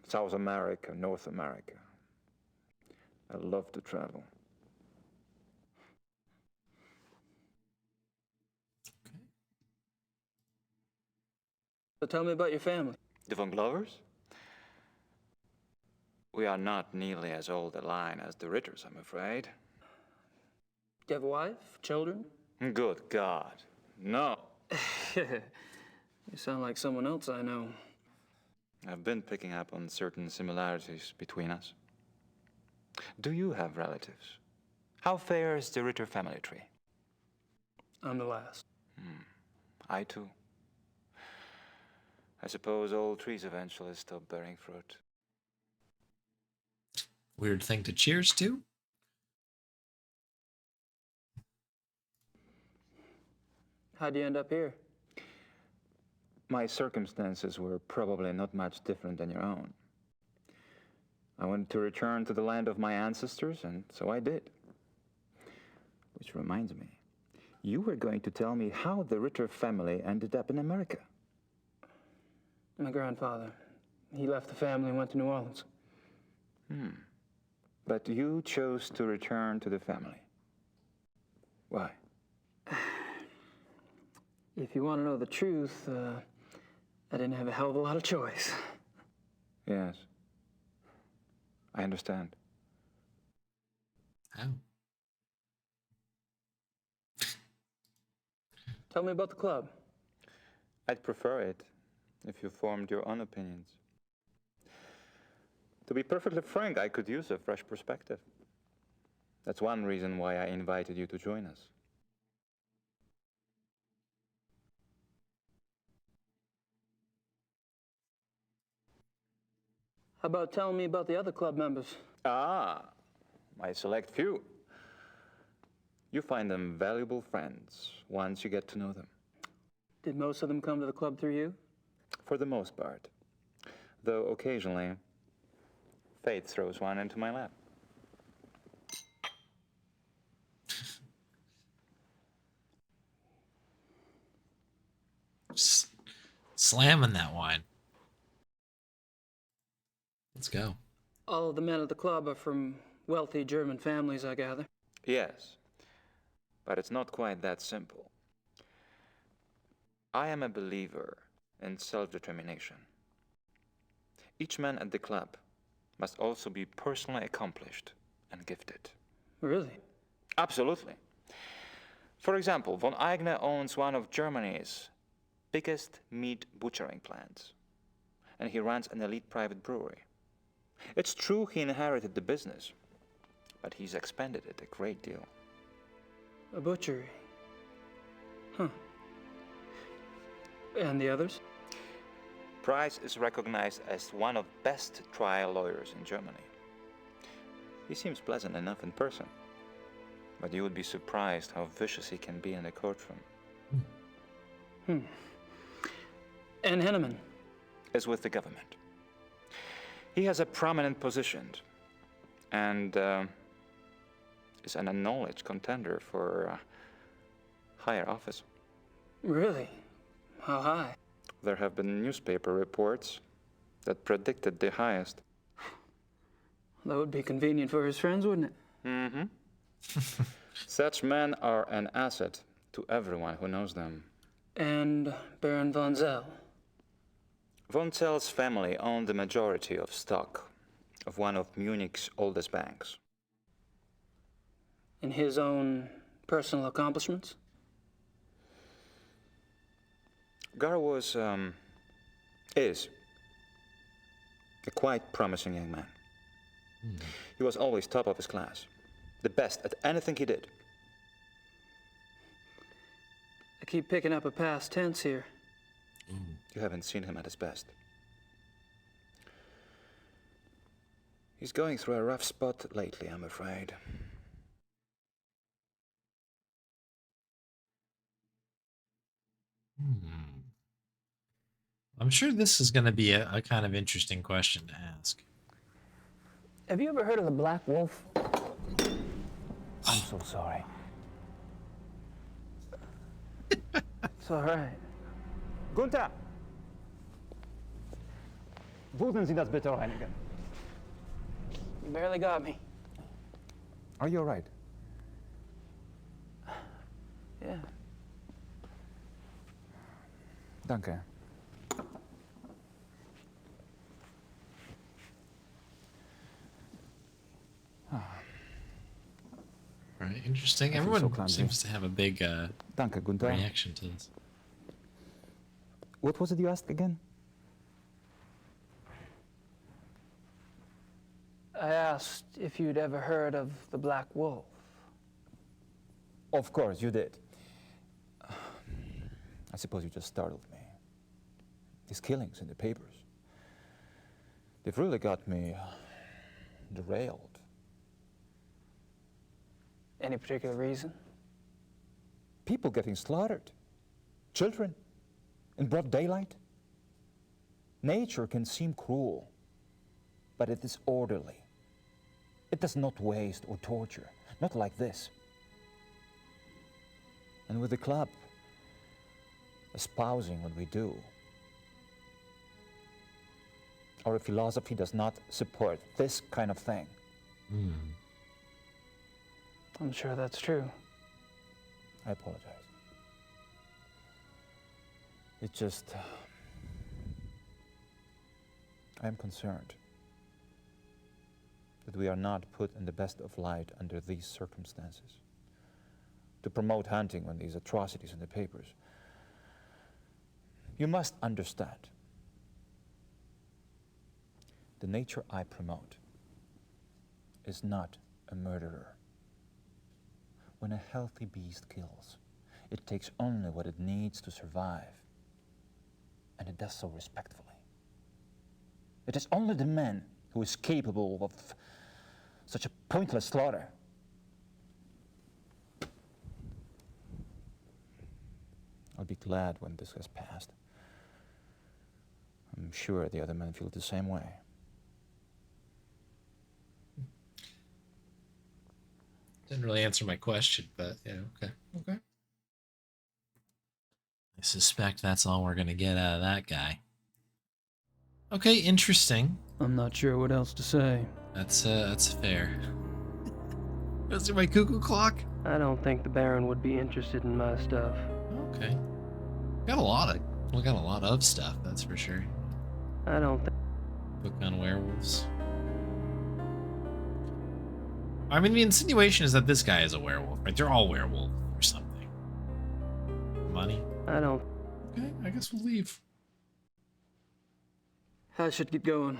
South America, North America. I love to travel. So tell me about your family. The Von Glovers? We are not nearly as old a line as the Ritters, I'm afraid. Do you have a wife? Children? Good God, no. You sound like someone else I know. I've been picking up on certain similarities between us. Do you have relatives? How fares the Ritter family tree? I'm the last. I too. I suppose all trees eventually stop bearing fruit. Weird thing to cheers to. How'd you end up here? My circumstances were probably not much different than your own. I wanted to return to the land of my ancestors, and so I did. Which reminds me, you were going to tell me how the Ritter family ended up in America. My grandfather. He left the family and went to New Orleans. But you chose to return to the family. Why? If you want to know the truth, I didn't have a hell of a lot of choice. Yes. I understand. How? Tell me about the club. I'd prefer it if you formed your own opinions. To be perfectly frank, I could use a fresh perspective. That's one reason why I invited you to join us. How about telling me about the other club members? Ah, my select few. You find them valuable friends once you get to know them. Did most of them come to the club through you? For the most part. Though occasionally, fate throws one into my lap. Slamming that wine. Let's go. All of the men at the club are from wealthy German families, I gather. Yes, but it's not quite that simple. I am a believer in self-determination. Each man at the club must also be personally accomplished and gifted. Really? Absolutely. For example, von Eigner owns one of Germany's biggest meat butchering plants, and he runs an elite private brewery. It's true he inherited the business, but he's expanded it a great deal. A butchery. Huh. And the others? Price is recognized as one of the best trial lawyers in Germany. He seems pleasant enough in person, but you would be surprised how vicious he can be in a courtroom. And Henneman? Is with the government. He has a prominent position and is an acknowledged contender for higher office. Really? How high? There have been newspaper reports that predicted the highest. That would be convenient for his friends, wouldn't it? Mm-hmm. Such men are an asset to everyone who knows them. And Baron von Zell? Von Zell's family owned the majority of stock of one of Munich's oldest banks. In his own personal accomplishments? Gar was, is a quite promising young man. He was always top of his class, the best at anything he did. I keep picking up a past tense here. You haven't seen him at his best. He's going through a rough spot lately, I'm afraid. I'm sure this is going to be a kind of interesting question to ask. Have you ever heard of the Black Wolf? I'm so sorry. It's all right. Gunther! Würden Sie das bitte reinigen? You barely got me. Are you all right? Yeah. Danke. Right, interesting. I feel Everyone so clumsy. seems to have a big Danke, Gunther. reaction to this. What was it you asked again? I asked if you'd ever heard of the Black Wolf. Of course, you did. I suppose you just startled me. These killings in the papers. They've really got me derailed. Any particular reason? People getting slaughtered. Children. In broad daylight. Nature can seem cruel, but it is orderly. It does not waste or torture. Not like this. And with the club espousing what we do, our philosophy does not support this kind of thing. I'm sure that's true. I apologize. It's just, I'm concerned that we are not put in the best of light under these circumstances. To promote hunting when these atrocities in the papers. You must understand, the nature I promote is not a murderer. When a healthy beast kills, it takes only what it needs to survive, and it does so respectfully. It is only the man who is capable of such a pointless slaughter. I'll be glad when this has passed. I'm sure the other men feel the same way. Didn't really answer my question, but yeah, okay. Okay. I suspect that's all we're gonna get out of that guy. Okay, interesting. I'm not sure what else to say. That's fair. Is it my cuckoo clock? I don't think the Baron would be interested in my stuff. Okay. We got a lot of stuff, that's for sure. I don't think. Book on werewolves. I mean, the insinuation is that this guy is a werewolf, right? They're all werewolf or something. Money? I don't. Okay, I guess we'll leave. I should get going.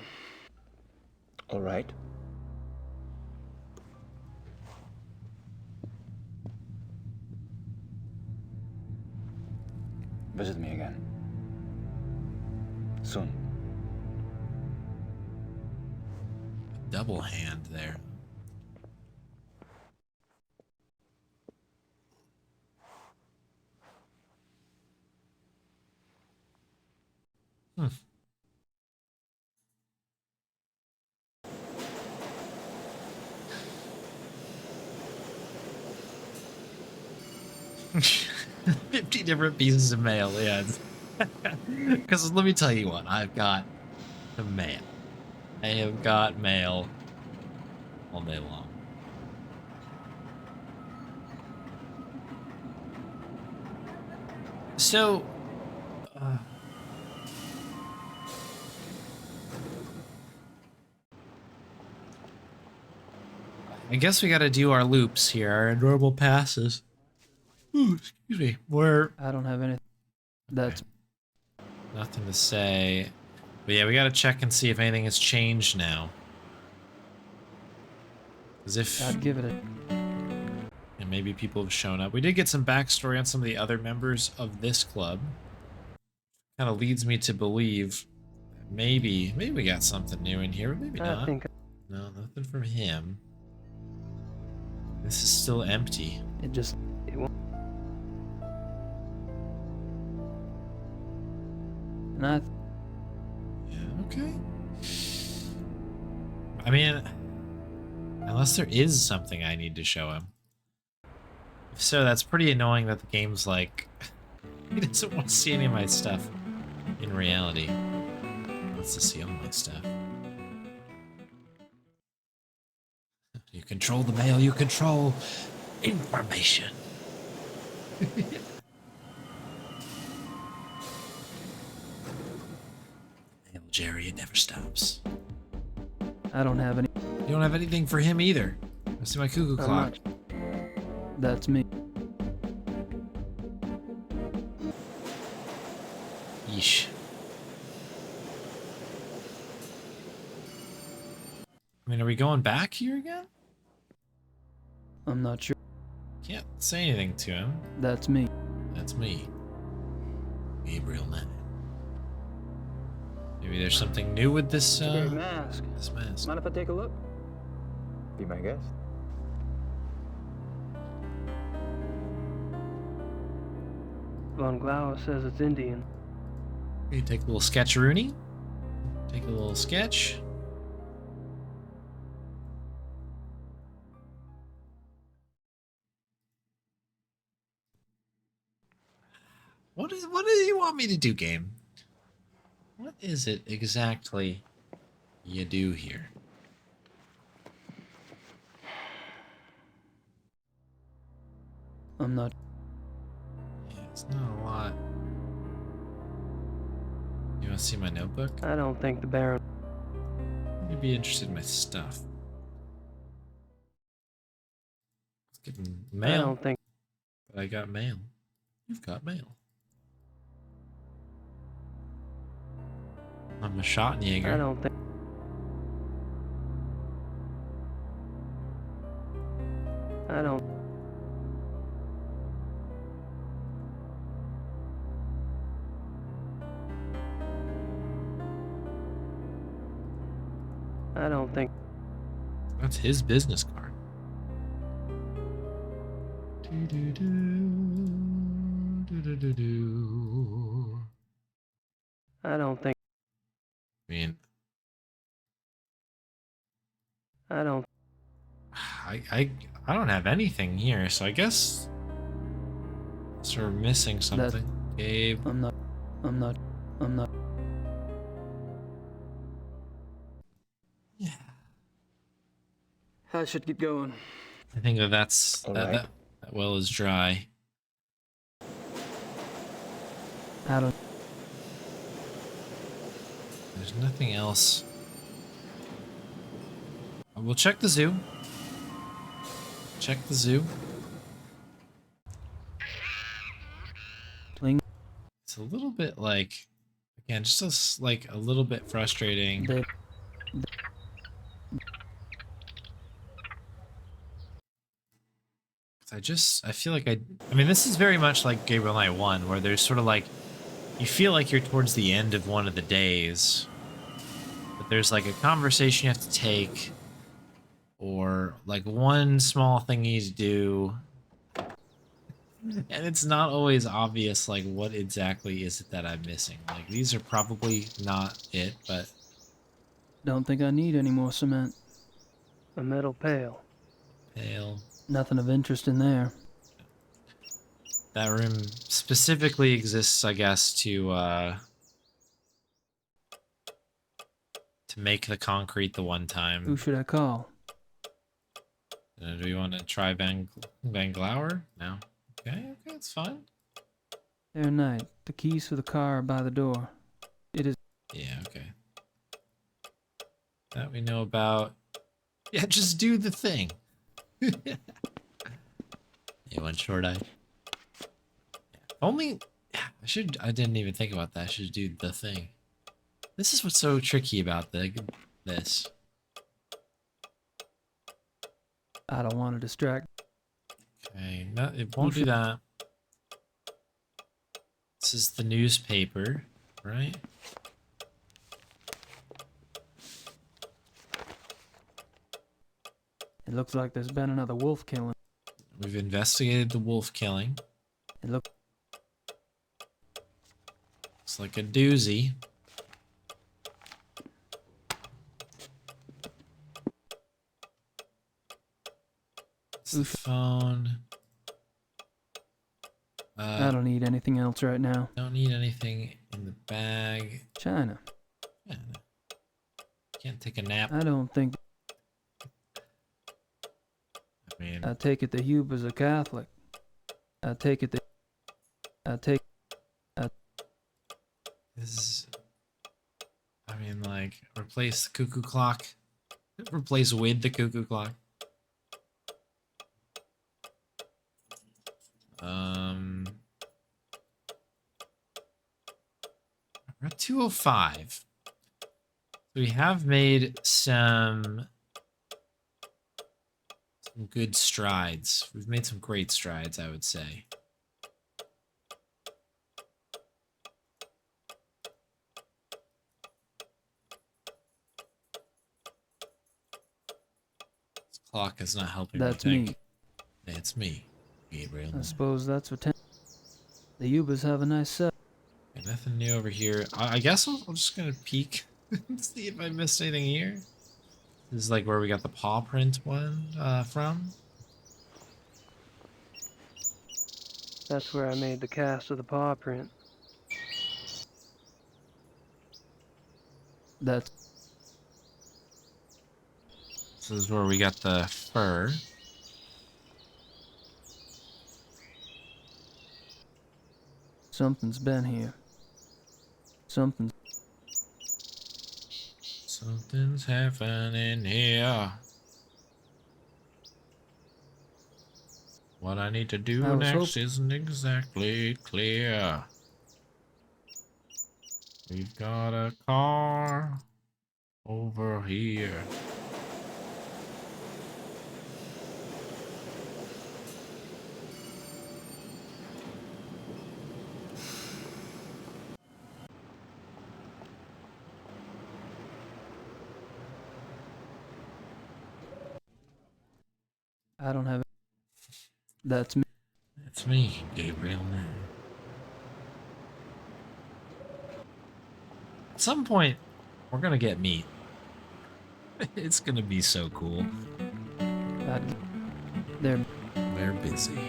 All right. Visit me again. Soon. double hand there. Hmm. $50 different pieces of mail, yeah. Because let me tell you what, I've got the mail. I have got mail all day long. So, I guess we gotta do our loops here, our normal passes. Ooh, excuse me. I don't have anything. That's Nothing to say. But yeah, we gotta check and see if anything has changed now. As if... I'd give it a... And maybe people have shown up. We did get some backstory on some of the other members of this club. Kind of leads me to believe that maybe we got something new in here, but maybe I not. think No, nothing from him. This is still empty. It just... it won't. And I... Yeah, okay. I mean, unless there is something I need to show him. If so, that's pretty annoying that the game's like, he doesn't want to see any of my stuff in reality. He wants to see all my stuff. You control the mail, you control information. Mail, Jerry, it never stops. I don't have any... You don't have anything for him either. I see my cuckoo I'm clock. not... That's me. Yeesh. I mean, are we going back here again? I'm not sure. Can't say anything to him. That's me. That's me. Gabriel Knight. Maybe there's something new with this, It's a great mask. this mask. Mind if I take a look? Be my guest. Von Glauer says it's Indian. You take a little sketcheroony. Take a little sketch. What do you want me to do, game? What is it exactly you do here? I'm not... Yeah, it's not a lot. You want to see my notebook? I don't think the Baron... You'd be interested in my stuff. It's getting I mail. don't think... But I got mail. You've got mail. I'm a Schottenjäger. I don't think... I don't... I don't think... That's his business card. I don't think... I mean, I don't... I don't have anything here, so I guess we're missing something. Gabe. I'm not... Yeah. I should get going. I think that's All that, right. that well is dry. I don't... There's nothing else. We'll check the zoo. Check the zoo. Pling. It's a little bit like, again, just like a little bit frustrating. They... I feel like I mean, this is very much like Gabriel Knight 1, where there's sort of like, you feel like you're towards the end of one of the days, but there's like a conversation you have to take, or like one small thing you need to do, and it's not always obvious like what exactly is it that I'm missing. Like these are probably not it, but Don't think I need any more cement. A metal pail. pale. Nothing of interest in there. That room specifically exists, I guess, to make the concrete the one time. Who should I call? Do we want to try Van Glauer? No. Okay, it's fine. Air Knight, the keys for the car are by the door. It is. Yeah, okay. That we know about. Yeah, just do the thing. Yeah, one short eye. Only. I didn't even think about that. I should do the thing. This is what's so tricky about this. I don't want to distract. Okay, no, it won't do that. This is the newspaper, right? It looks like there's been another wolf killing. We've investigated the wolf killing. It looks like a doozy. It's the phone. I don't need anything else right now. Don't need anything in the bag. China. Yeah, can't take a nap. I don't think. I mean, I take it the Huber's a Catholic. I take it that. This is. I mean, like, replace the cuckoo clock. Replace with the cuckoo clock. 205. We have made some good strides. We've made some great strides, I would say. This clock is not helping That's me think. me. It's me, Gabriel. I suppose that's what. The Ubers have a nice set. Okay, nothing new over here. I guess I'm just gonna peek and see if I missed anything here. This is like where we got the paw print one from. That's where I made the cast of the paw print. That's. This is where we got the fur. Something's been here. Something's happening here. What I need to do next isn't exactly clear. We've got a car over here. I don't have it. That's me. That's me, Gabriel. At some point, we're gonna get meat. It's gonna be so cool. They're busy.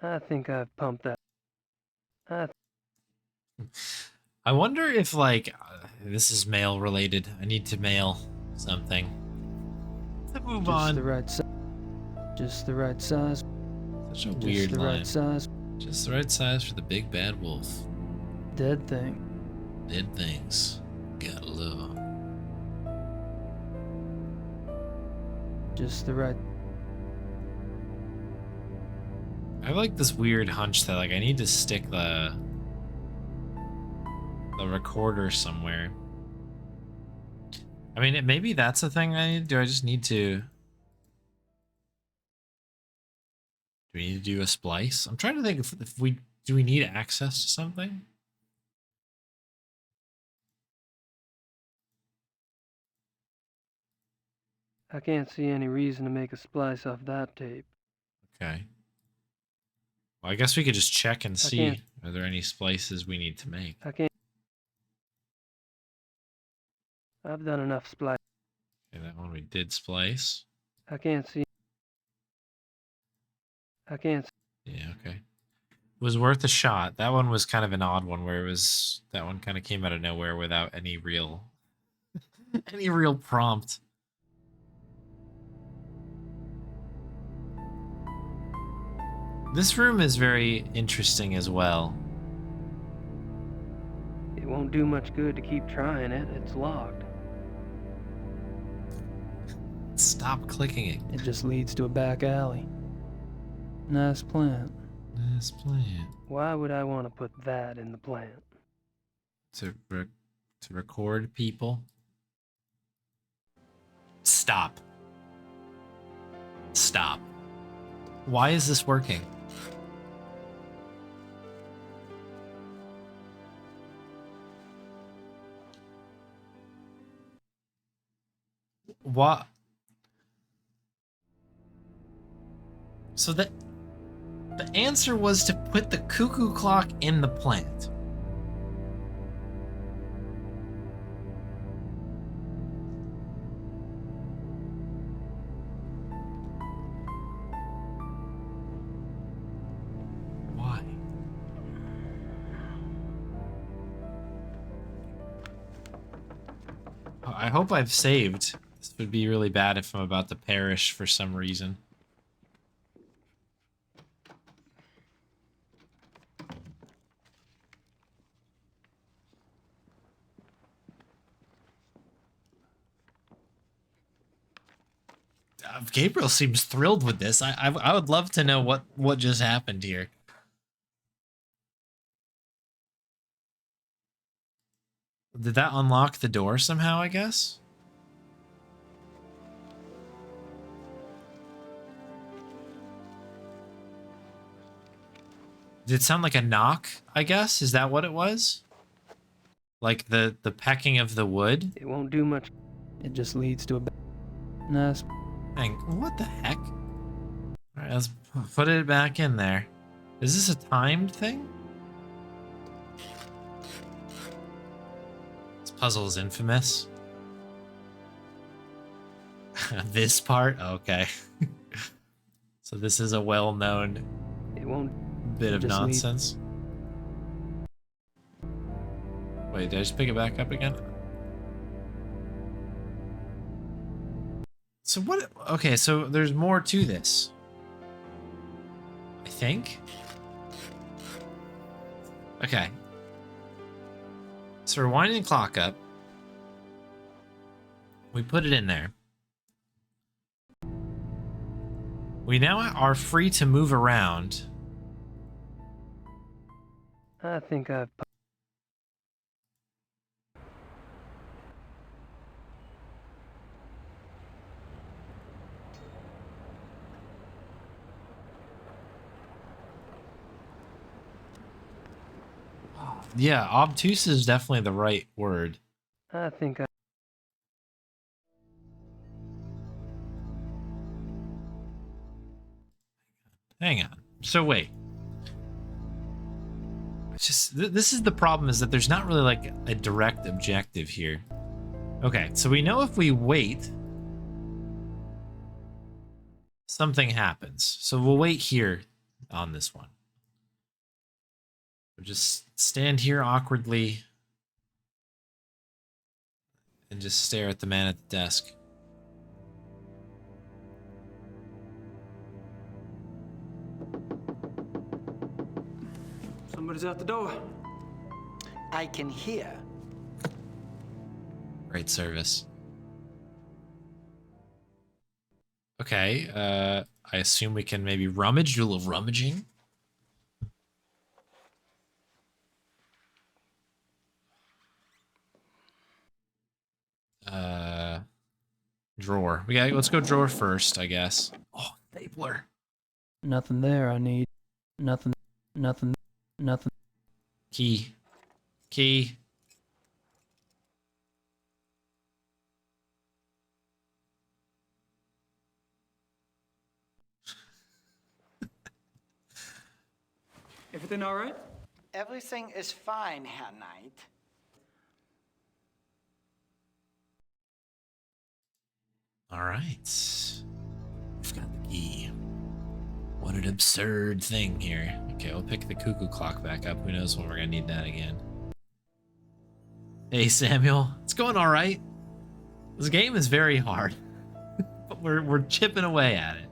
I think I've pumped that. I wonder if, like, this is mail related. I need to mail something. To move on. Just the right size. Such a weird line. Just the right size. Just the right size for the big bad wolf. Dead thing. Dead things. Gotta love 'em. Just the right. I have like this weird hunch that like I need to stick the recorder somewhere. I mean, maybe that's a thing I need. Do I just need to? Do we need to do a splice? I'm trying to think if we do we need access to something? I can't see any reason to make a splice off that tape. Okay. Well, I guess we could just check and I see. can't- Are there any splices we need to make? I can't. I've done enough splice. Okay, that one we did splice. I can't see. I can't. Yeah, okay. It was worth a shot. That one was kind of an odd one where it was that one kind of came out of nowhere without any real any real prompt. This room is very interesting as well. It won't do much good to keep trying it. It's locked. Stop clicking it. It just leads to a back alley. Nice plant. Nice plant. Why would I want to put that in the plant? To record people. Stop. Stop. Why is this working? What? So the answer was to put the cuckoo clock in the plant. Why? I hope I've saved. This would be really bad if I'm about to perish for some reason. Gabriel seems thrilled with this. I would love to know what just happened here. Did that unlock the door somehow, I guess? Did it sound like a knock, I guess? Is that what it was? Like the pecking of the wood? It won't do much. It just leads to a nice. Hang, what the heck? Alright, let's put it back in there. Is this a timed thing? This puzzle is infamous. This part? Okay. So this is a well-known It won't. bit of Just leave. nonsense. Wait, did I just pick it back up again? So what? Okay, so there's more to this. I think. Okay. So we're winding the clock up. We put it in there. We now are free to move around. I think I've. Yeah, obtuse is definitely the right word. I think I. Hang on. So wait. It's just this is the problem, is that there's not really like a direct objective here. Okay, so we know if we wait, something happens. So we'll wait here on this one. We'll just stand here awkwardly and just stare at the man at the desk. Somebody's at the door. I can hear. Great service. Okay, I assume we can maybe rummage, do a little rummaging. Drawer. Let's go drawer first, I guess. Oh, stapler. Nothing there I need. Nothing. Nothing. Nothing. Key. Key. Everything all right? Everything is fine, Herr Knight. All right. We've got the key. What an absurd thing here. Okay, we'll pick the cuckoo clock back up. Who knows when we're gonna need that again. Hey, Samuel. It's going all right. This game is very hard, but we're chipping away at it.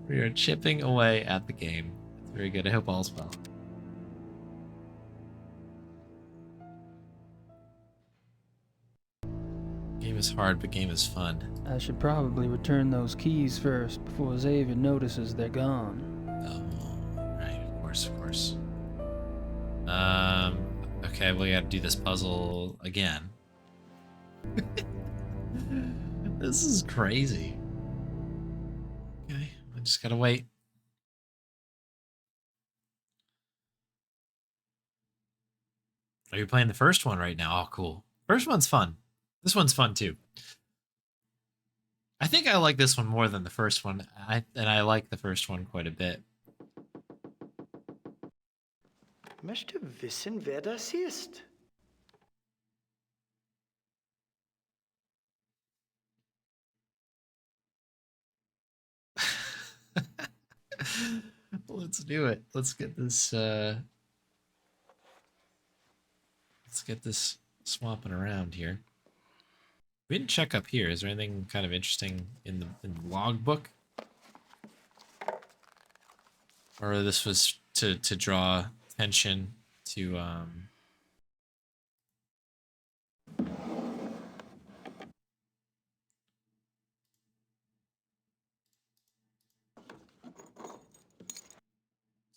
We are chipping away at the game. It's very good. I hope all's well. Game is hard, but game is fun. I should probably return those keys first before Xavier notices they're gone. Oh, right. Of course, of course. Okay, we gotta do this puzzle again. This is crazy. Okay, I just gotta wait. Are you playing the first one right now? Oh, cool. First one's fun. This one's fun too. I think I like this one more than the first one. I like the first one quite a bit. Möchte wissen, wer das ist. Let's do it. Let's get this swapping around here. We didn't check up here. Is there anything kind of interesting in the logbook? Or this was to draw attention to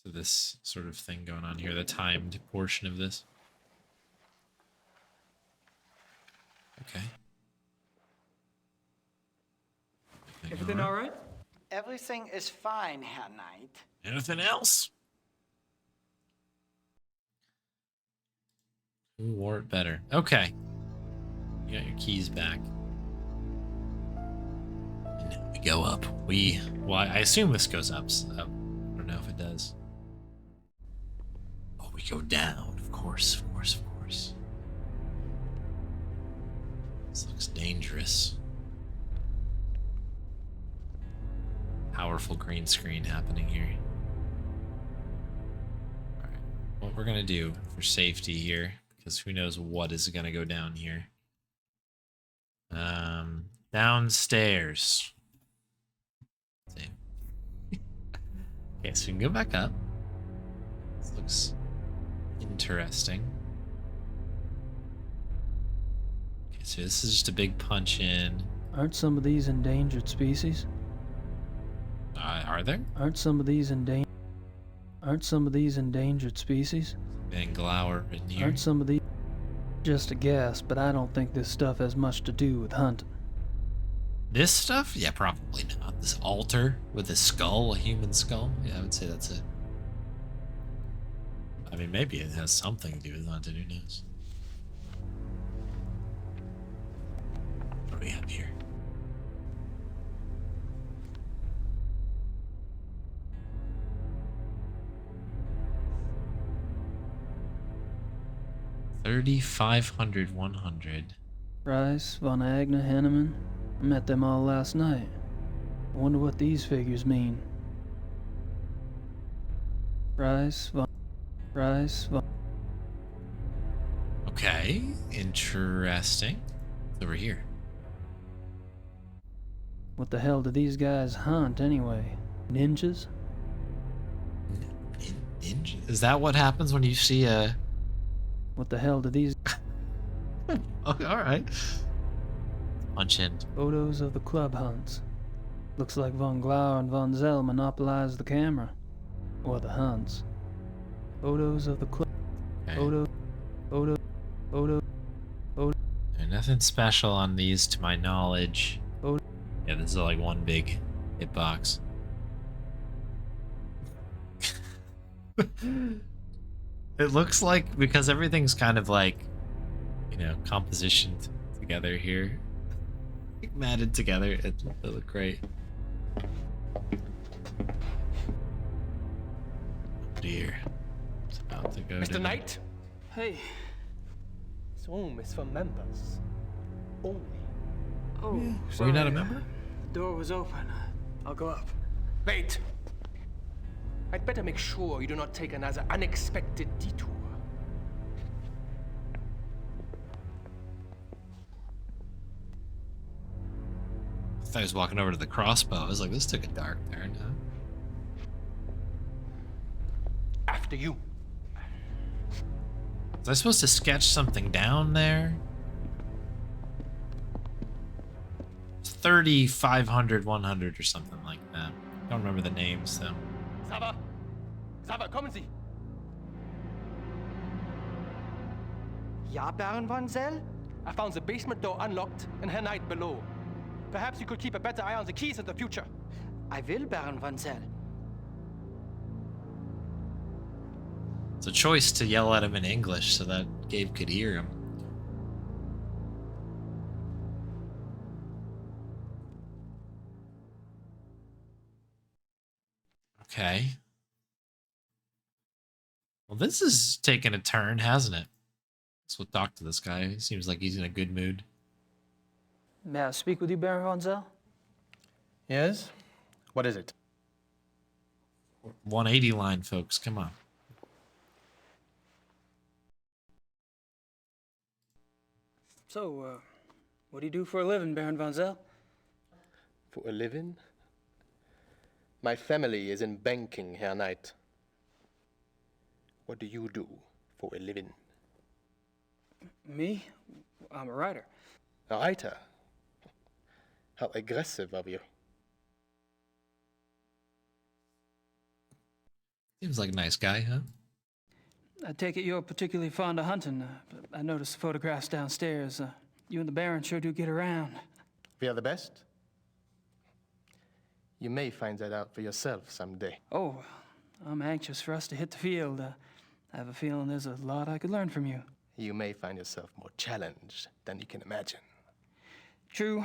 so this sort of thing going on here, the timed portion of this. Okay. Everything all right? Everything is fine, Herr Knight. Anything else? Who wore it better? Okay. You got your keys back. And now we go up. Well, I assume this goes up. So I don't know if it does. Oh, we go down. Of course, of course, of course. This looks dangerous. Powerful green screen happening here. Alright, what we're gonna do for safety here, because who knows what is gonna go down here. Downstairs. Okay, so we can go back up. This looks interesting. Okay, so this is just a big punch in. Aren't some of these endangered species? Are there? Aren't some of these endangered species? Van Glauer in here. Aren't some of these... Just a guess, but I don't think this stuff has much to do with hunting. This stuff? Yeah, probably not. This altar with a skull, a human skull? Yeah, I would say that's it. I mean, maybe it has something to do with hunting, who knows? What do we have here? $3,500, 100. Rice, Von Agner, Henneman. I met them all last night. I wonder what these figures mean. Rice, Von... Okay, interesting. It's over here. What the hell do these guys hunt anyway? Ninjas? Ninja? Is that what happens when you see a... What the hell do these... Oh, alright. Punch in. Photos of the club hunts. Looks like Von Glauer and Von Zell monopolized the camera. Or the hunts. Photos of the club... Okay. Photo... There's nothing special on these to my knowledge. Photo... Yeah, this is like one big hitbox. It looks like, because everything's kind of like, you know, compositioned together here, like matted together, it look great. Oh dear. It's about to go Mr. to... Knight, Hey. this room is for members only. Oh, Were you not a member? The door was open. I'll go up. Wait. I'd better make sure you do not take another unexpected detour. I thought I was walking over to the crossbow. I was like, this took a dark turn, huh? After you. Was I supposed to sketch something down there? 30, 500, 100 or something like that. I don't remember the names though. Sava! Sava, kommen Sie! Ja, Baron von Zell? I found the basement door unlocked and Herr Knight below. Perhaps you could keep a better eye on the keys in the future. I will, Baron von Zell. It's a choice to yell at him in English so that Gabe could hear him. Okay. Well, this is taking a turn, hasn't it? Let's talk to this guy. He seems like he's in a good mood. May I speak with you, Baron von Zell? Yes? What is it? 180 line, folks. Come on. So, what do you do for a living, Baron von Zell? For a living? My family is in banking, Herr Knight. What do you do for a living? Me? I'm a writer. A writer? How aggressive of you. Seems like a nice guy, huh? I take it you're particularly fond of hunting. I noticed the photographs downstairs. You and the Baron sure do get around. We are the best? You may find that out for yourself someday. Oh, I'm anxious for us to hit the field. I have a feeling there's a lot I could learn from you. You may find yourself more challenged than you can imagine. True.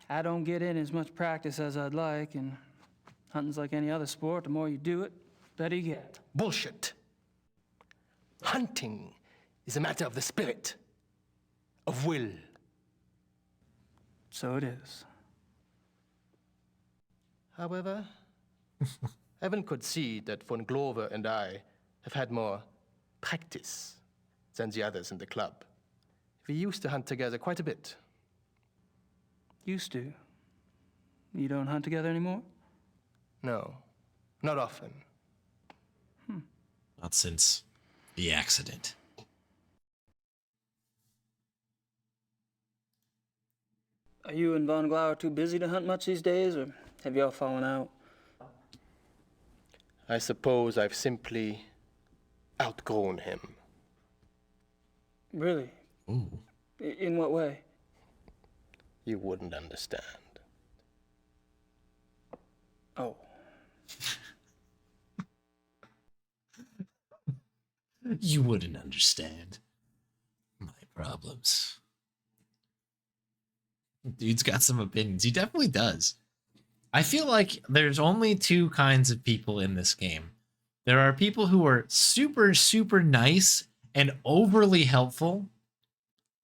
I don't get in as much practice as I'd like, and hunting's like any other sport. The more you do it, the better you get. Bullshit. Hunting is a matter of the spirit, of will. So it is. However, Evan could see that von Glover and I have had more practice than the others in the club. We used to hunt together quite a bit. Used to. You don't hunt together anymore? No, not often. Not since the accident. Are you and Von Glauer too busy to hunt much these days, or have y'all fallen out? I suppose I've simply outgrown him. Really? Ooh. In what way? You wouldn't understand. Oh. You wouldn't understand my problems. Dude's got some opinions. He definitely does. I feel like there's only two kinds of people in this game. There are people who are super, super nice and overly helpful,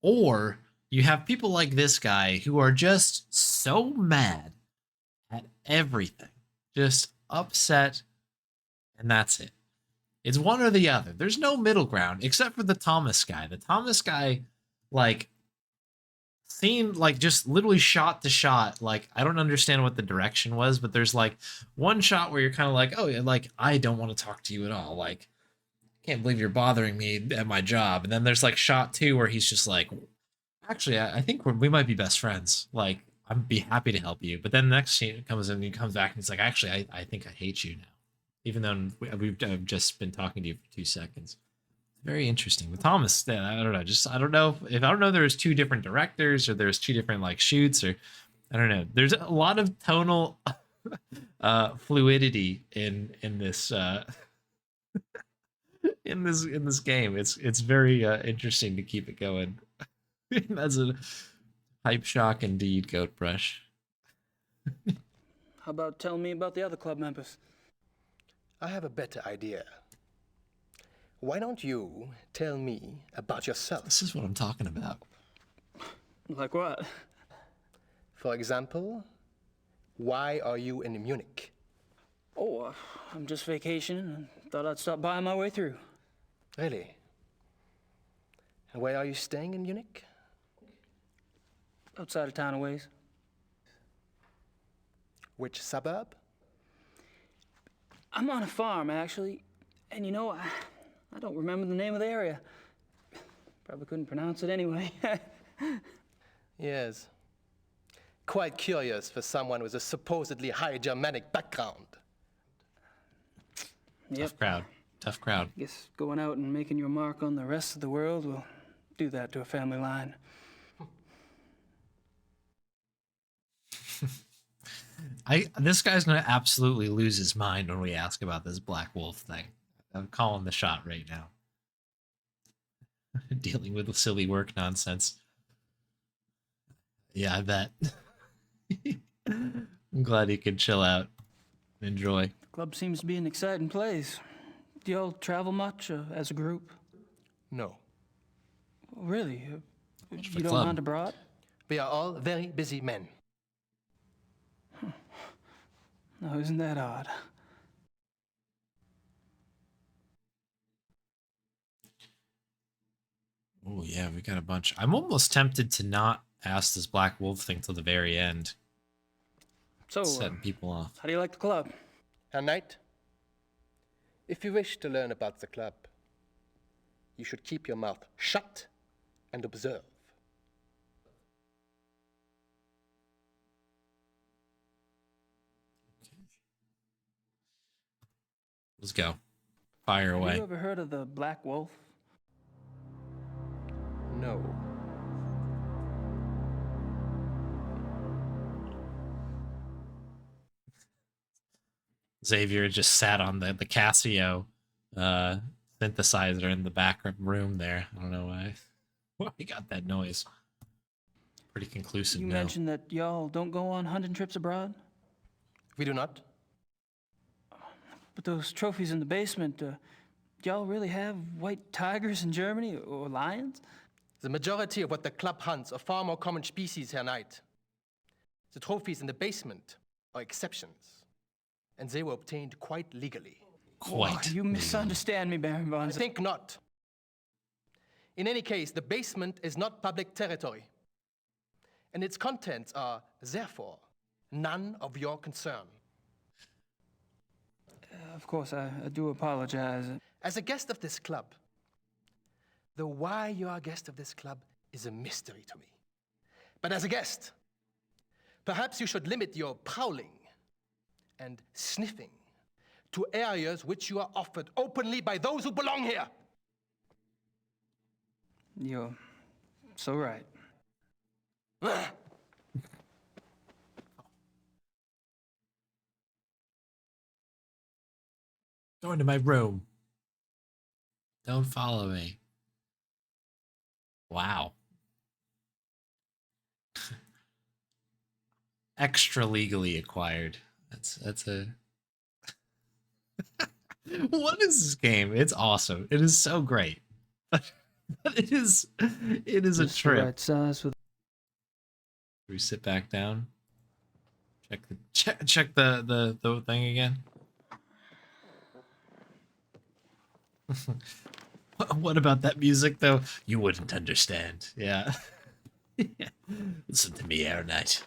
or you have people like this guy who are just so mad at everything, just upset, and that's it. It's one or the other. There's no middle ground except for the Thomas guy. The Thomas guy, like, seemed like just literally shot to shot. Like, I don't understand what the direction was, but there's like one shot where you're kind of like, oh, like, I don't want to talk to you at all. Like, can't believe you're bothering me at my job. And then there's like shot two where he's just like, actually, I think we might be best friends. Like, I'd be happy to help you. But then the next scene comes in and he comes back and he's like, actually, I think I hate you now. Even though we've just been talking to you for 2 seconds. Very interesting. With Thomas, I don't know. I don't know if I don't know there's two different directors or there's two different like shoots or I don't know. There's a lot of tonal fluidity in this in this game. It's very interesting to keep it going. That's a hype shock indeed, Goat Brush. How about telling me about the other club members? I have a better idea. Why don't you tell me about yourself? This is what I'm talking about. Like what? For example, why are you in Munich? Oh, I'm just vacationing and thought I'd stop by on my way through. Really? And where are you staying in Munich? Outside of town a ways. Which suburb? I'm on a farm, actually. And you know, I don't remember the name of the area. Probably couldn't pronounce it anyway. Yes. Quite curious for someone with a supposedly high Germanic background. Yep. Tough crowd. Guess going out and making your mark on the rest of the world will do that to a family line. This guy's gonna absolutely lose his mind when we ask about this Black Wolf thing. I'm calling the shot right now. Dealing with the silly work nonsense. Yeah, I bet. I'm glad he could chill out and enjoy. The club seems to be an exciting place. Do y'all travel much as a group? No. Really? Much of You a don't club. hunt abroad? We are all very busy men. No, isn't that odd? Oh yeah, we got a bunch. I'm almost tempted to not ask this Black Wolf thing till the very end. So, Setting people off. how do you like the club? Herr Knight, if you wish to learn about the club, you should keep your mouth shut and observe. Let's go. Fire Have away. you ever heard of the Black Wolf? No. Xavier just sat on the Casio synthesizer in the back room there. I don't know why. Why he got that noise. Pretty conclusive You now. mentioned that y'all don't go on hunting trips abroad? We do not. But those trophies in the basement, y'all really have white tigers in Germany or lions? The majority of what the club hunts are far more common species, Herr Knight. The trophies in the basement are exceptions, and they were obtained quite legally. Quite. You misunderstand me, Baron von I think not. In any case, the basement is not public territory, and its contents are, therefore, none of your concern. Of course, I do apologize. As a guest of this club, the why you are a guest of this club is a mystery to me. But as a guest, perhaps you should limit your prowling and sniffing to areas which you are offered openly by those who belong here. You're so right. Go into my room. Don't follow me. Wow. Extra legally acquired. That's a What is this game? It's awesome. It is so great. But it is a Just the trip. right size for We sit back down. Check the thing again. What about that music though? You wouldn't understand. Yeah. Listen to me, Air Knight.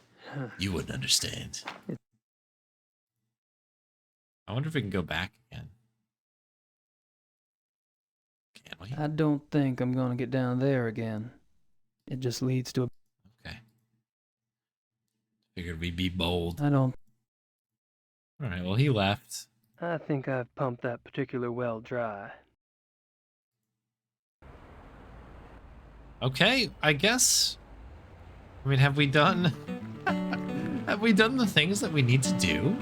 You wouldn't understand. I wonder if we can go back again. Can we? I don't think I'm gonna get down there again. It just leads to a... Okay. Figured we'd be bold. I don't... Alright, well he left. I think I've pumped that particular well dry. Okay, I guess. I mean, have we done have we done the things that we need to do?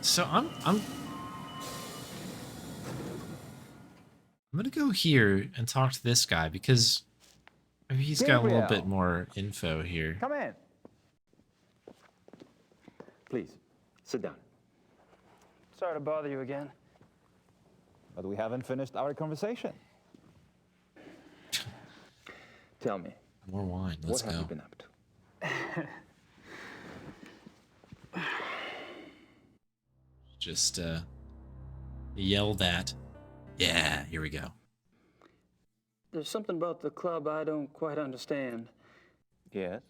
So I'm gonna go here and talk to this guy because maybe he's got a little bit Gabriel! more info here. Come in. Please, sit down. Sorry to bother you again. But we haven't finished our conversation. Tell me, More wine. Let's what have go. you been up to? Just yelled at. Yeah, here we go. There's something about the club I don't quite understand. Yes?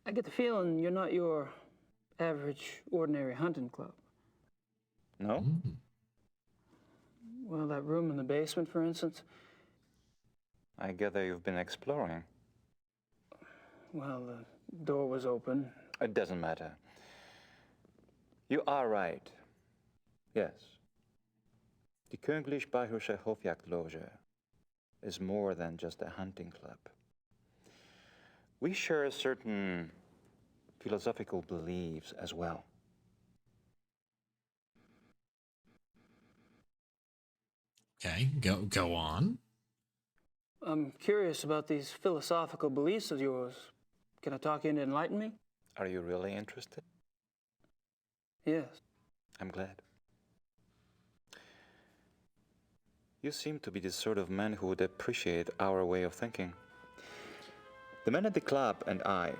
I get the feeling you're not your average, ordinary hunting club. No? Mm. Well, that room in the basement, for instance. I gather you've been exploring. Well, the door was open. It doesn't matter. You are right. Yes. Die Königlich Bayerische Hofjagdloge is more than just a hunting club. We share certain philosophical beliefs as well. Okay, go on. I'm curious about these philosophical beliefs of yours. Can I talk you into enlighten me? Are you really interested? Yes. I'm glad. You seem to be the sort of man who would appreciate our way of thinking. The men at the club and I,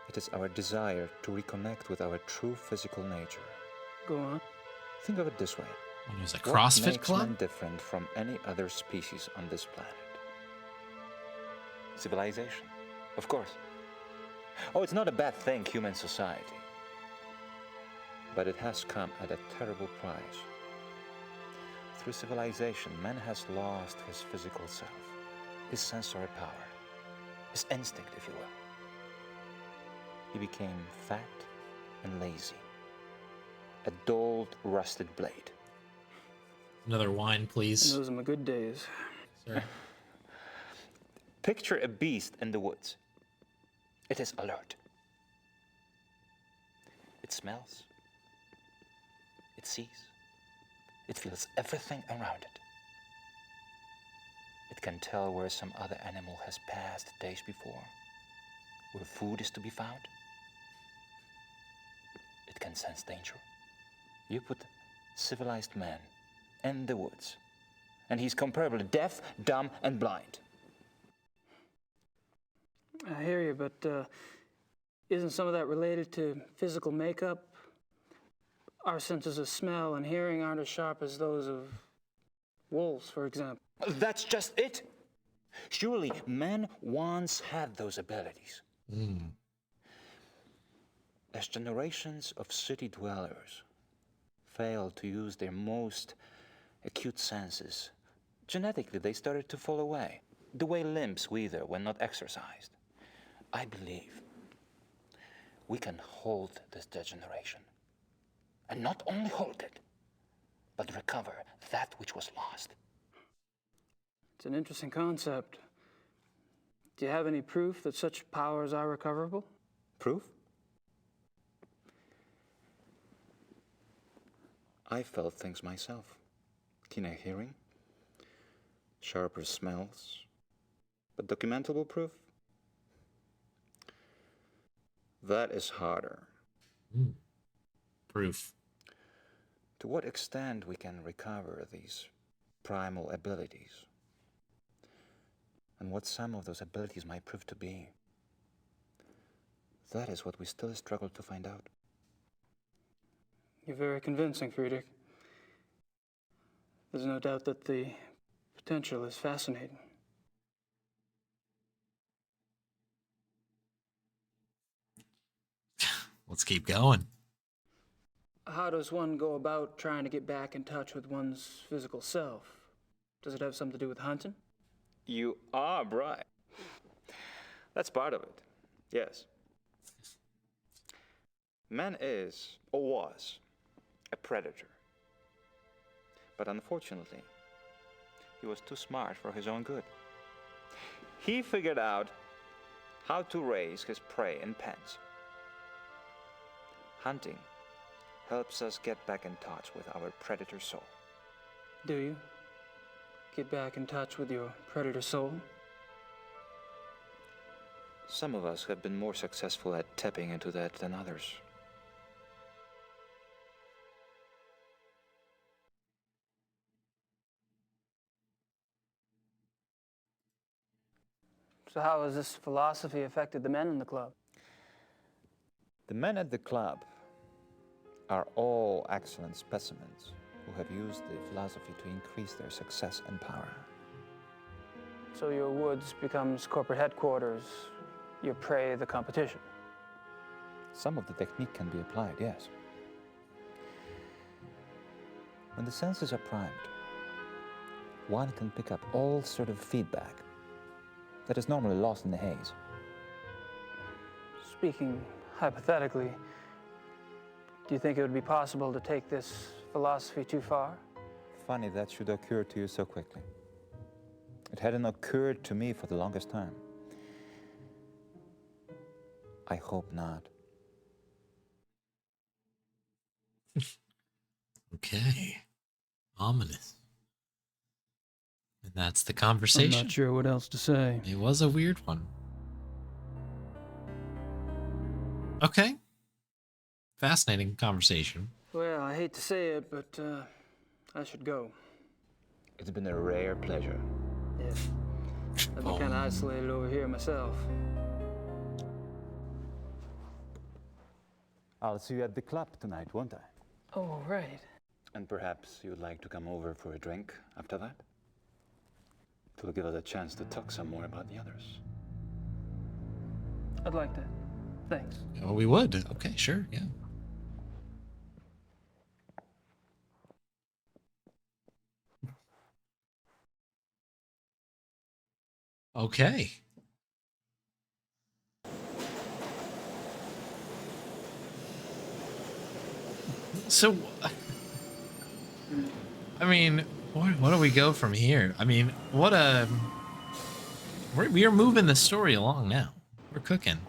it is our desire to reconnect with our true physical nature. Go on. Think of it this way. What was a What CrossFit makes club? man different from any other species on this planet? Civilization, of course. Oh, it's not a bad thing, human society. But it has come at a terrible price. Through civilization, man has lost his physical self, his sensory power, his instinct, if you will. He became fat and lazy, a dulled, rusted blade. Another wine, please. Those are my good days. Sir. Picture a beast in the woods. It is alert. It smells. It sees. It feels everything around it. It can tell where some other animal has passed days before, where food is to be found. It can sense danger. You put civilized man in the woods, and he's comparably deaf, dumb, and blind. I hear you, but isn't some of that related to physical makeup? Our senses of smell and hearing aren't as sharp as those of wolves, for example. That's just it. Surely man once had those abilities. As generations of city dwellers failed to use their most acute senses, genetically they started to fall away, the way limbs wither when not exercised. I believe we can hold this degeneration. And not only hold it, but recover that which was lost. It's an interesting concept. Do you have any proof that such powers are recoverable? Proof? I felt things myself. Keener hearing, sharper smells, but documentable proof? That is harder. Proof. To what extent we can recover these primal abilities, and what some of those abilities might prove to be, that is what we still struggle to find out. You're very convincing, Friedrich. There's no doubt that the potential is fascinating. Let's keep going. How does one go about trying to get back in touch with one's physical self? Does it have something to do with hunting? You are right. That's part of it, yes. Man is, or was, a predator. But unfortunately, he was too smart for his own good. He figured out how to raise his prey in pens. Hunting helps us get back in touch with our predator soul. Do you? Get back in touch with your predator soul? Some of us have been more successful at tapping into that than others. So how has this philosophy affected the men in the club? The men at the club are all excellent specimens who have used the philosophy to increase their success and power. So your woods becomes corporate headquarters, your prey the competition. Some of the technique can be applied, yes. When the senses are primed, one can pick up all sort of feedback that is normally lost in the haze. Speaking hypothetically, do you think it would be possible to take this philosophy too far? Funny that should occur to you so quickly. It hadn't occurred to me for the longest time. I hope not. Okay. Ominous. And that's the conversation. I'm not sure what else to say. It was a weird one. Okay. Fascinating conversation. Well, I hate to say it, but I should go. It's been a rare pleasure. Yeah. I've been kind of isolated over here myself. I'll see you at the club tonight, won't I? Oh, right. And perhaps you'd like to come over for a drink after that? It will give us a chance to talk some more about the others. I'd like that. Thanks. Oh, we would. Okay, sure, yeah. Okay. So, I mean, what do we go from here? I mean, we are moving the story along now. We're cooking.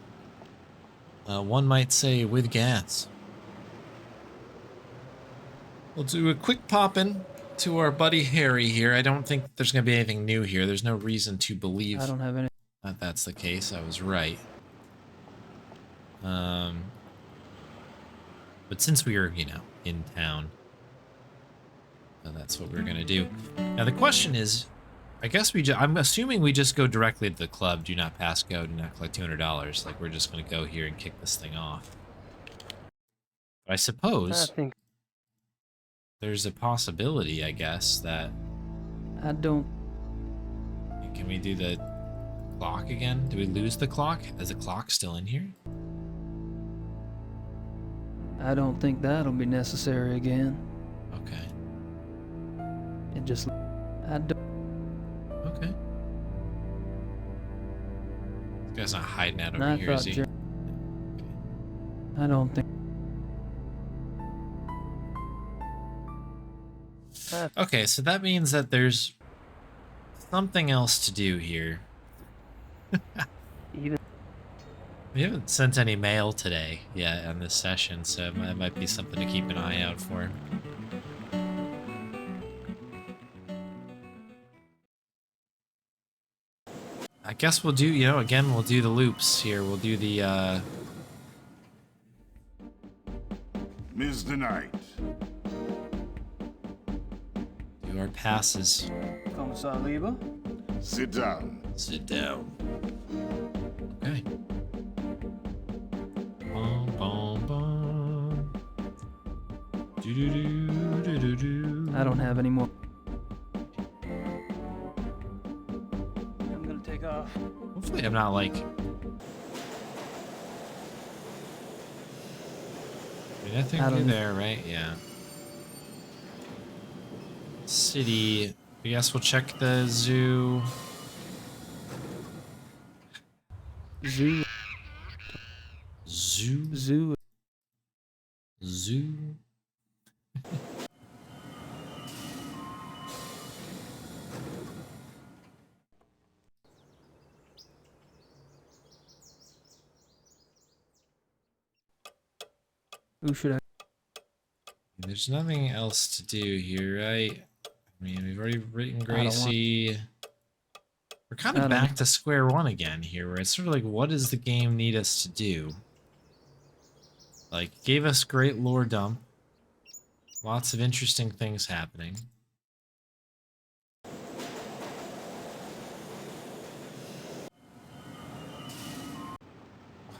One might say with gas. We'll do a quick pop-in to our buddy Harry here. I don't think there's going to be anything new here. There's no reason to believe I don't have any. that that's the case. I was right. But since we are, in town, that's what we're going to do. Now, the question is, I guess I'm assuming we just go directly to the club, do not pass go, do not collect $200. Like, we're just going to go here and kick this thing off. But I suppose there's a possibility, I guess, that... I don't... Can we do the clock again? Do we lose the clock? Is the clock still in here? I don't think that'll be necessary again. Okay. It just... I don't... Okay. This guy's not hiding out over here, is he? I don't think... Okay, so that means that there's something else to do here. We haven't sent any mail today yet on this session, so it might be something to keep an eye out for. I guess we'll do, again, we'll do the loops here. We'll do the, Miss the Night. do our passes. Commissar Lieber? Sit down. Sit down. Okay. Bum, bum, bum. Do-do-do-do-do-do. I don't have any more. I'm gonna take off. Hopefully I'm not like... Nothing new there, right? Yeah. City. I guess we'll check the zoo. Zoo. Zoo. Zoo. Zoo. Who should I... there's nothing else to do here, right? I mean, we've already written I don't want. Gracie. We're kind I of don't. back to square one again here, where it's sort of like, what does the game need us to do? Like, gave us great lore dump. Lots of interesting things happening. I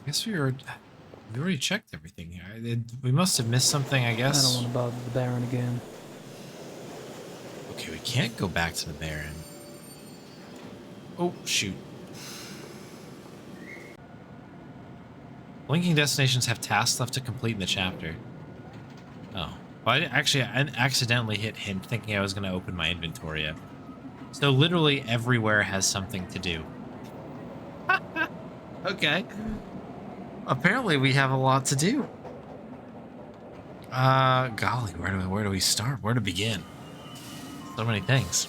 guess we already checked everything here. We must have missed something, I I guess. don't want to bother the Baron again. Okay, we can't go back to the Baron. Oh, shoot. Blinking destinations have tasks left to complete in the chapter. Oh. Well, I accidentally hit hint thinking I was going to open my inventory up. So literally everywhere has something to do. Okay. Apparently we have a lot to do. Golly, where do we start? Where to begin? So many things.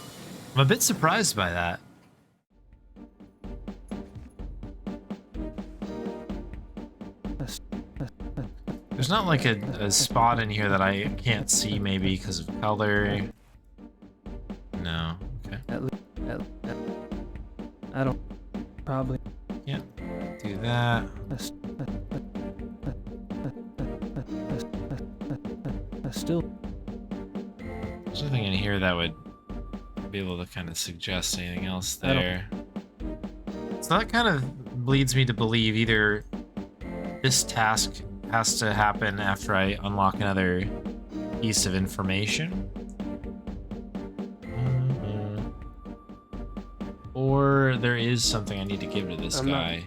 I'm a bit surprised by that. There's not like a spot in here that I can't see maybe because of color. No. Okay. I don't. Probably. Can't do that. Still. There's nothing in here that would be able to kind of suggest anything else there. So that kind of leads me to believe either this task has to happen after I unlock another piece of information. Or there is something I need to give to this guy.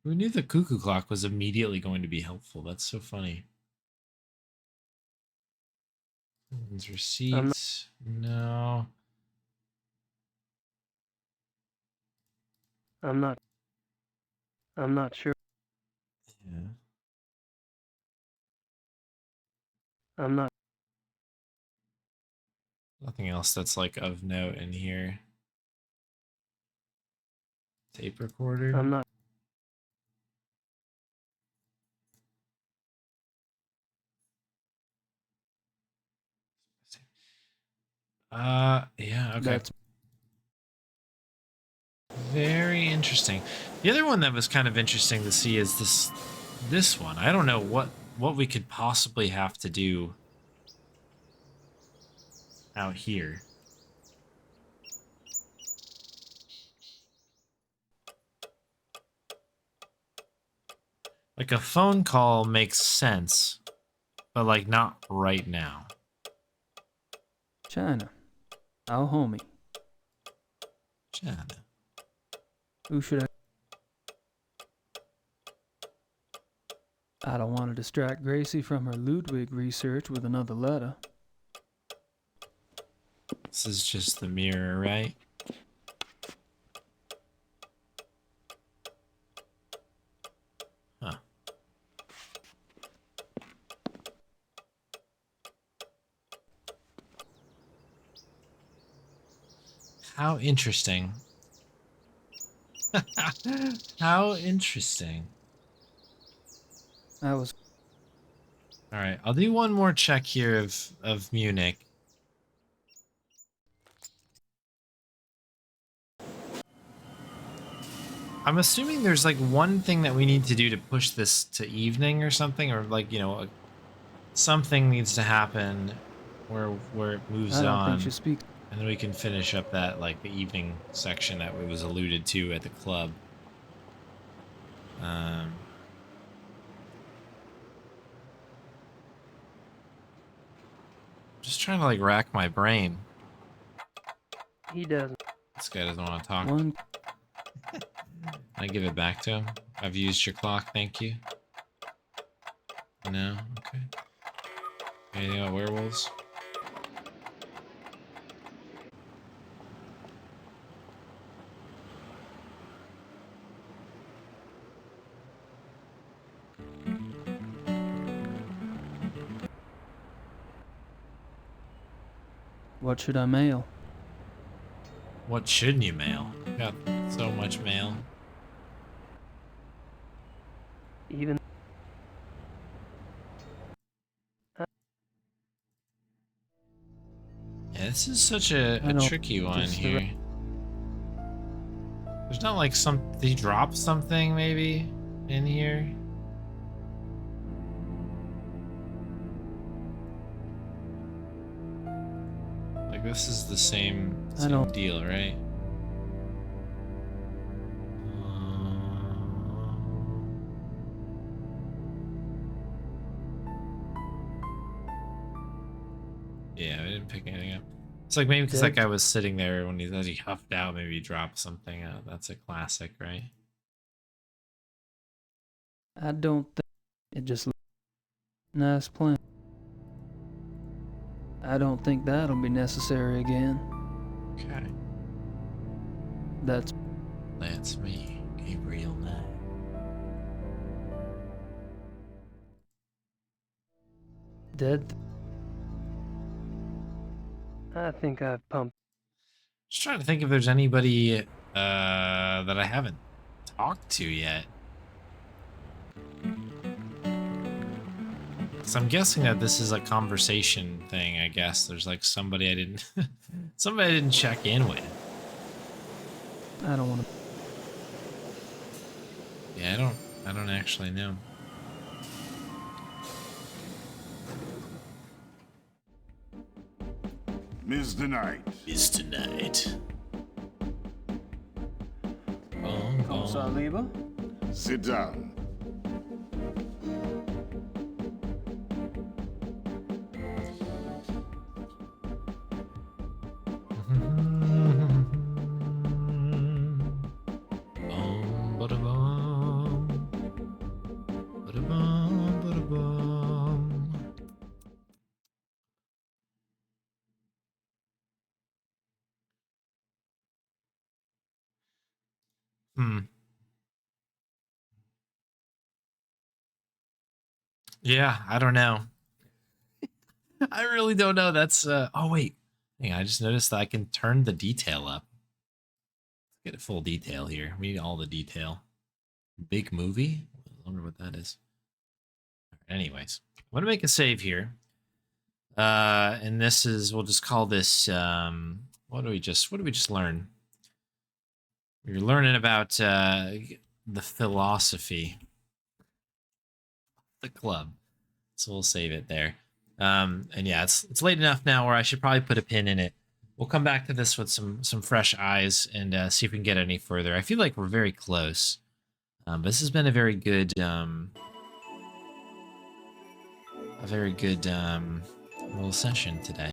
Who knew the cuckoo clock was immediately going to be helpful? That's so funny. Receipts? No. I'm not sure. Yeah. I'm not. Nothing else that's like of note in here. Tape recorder? I'm not. Yeah, okay. Very interesting. The other one that was kind of interesting to see is this one. I don't know what we could possibly have to do out here. Like a phone call makes sense, but like not right now. China. Our homie. China. Who should I don't want to distract Gracie from her Ludwig research with another letter. This is just the mirror, right? Huh. How interesting. How interesting. I was. All right, I'll do one more check here of Munich. I'm assuming there's like one thing that we need to do to push this to evening or something, or like, you know, something needs to happen where it moves I don't on. think she speaks. And then we can finish up that, like, the evening section that was alluded to at the club. Just trying to, like, rack my brain. He doesn't. This guy doesn't want to talk. One. Can I give it back to him? I've used your clock, thank you. No? Okay. Anything about werewolves? What should I mail? What shouldn't you mail? got so much mail. Even Yeah, this is such a tricky one here. There's not like did he drop something maybe in here? Like this is the same deal, right? Yeah, I didn't pick anything up. It's like maybe because that guy was sitting there when as he huffed out, maybe he dropped something out. That's a classic, right? I don't think it just nice plan. I don't think that'll be necessary again. Okay. That's me, Gabriel Knight. dead. I think I've pumped. Just trying to think if there's anybody that I haven't talked to yet. So I'm guessing that this is a conversation thing. I guess there's like somebody I didn't check in with. I don't want to. Yeah, I don't actually know. Mr. Knight. Mr. Knight. Kommissar Lieber? Sit down. Yeah, I don't know. I really don't know. That's oh wait. Hang on, I just noticed that I can turn the detail up. Let's get a full detail here. We need all the detail. Big movie? I wonder what that is. Anyways, I'm gonna make a save here. And this is, we'll just call this what do we just learn? We were learning about the philosophy of the club. So we'll save it there. And yeah, it's late enough now where I should probably put a pin in it. We'll come back to this with some fresh eyes and see if we can get any further. I feel like we're very close. But this has been a very good little session today.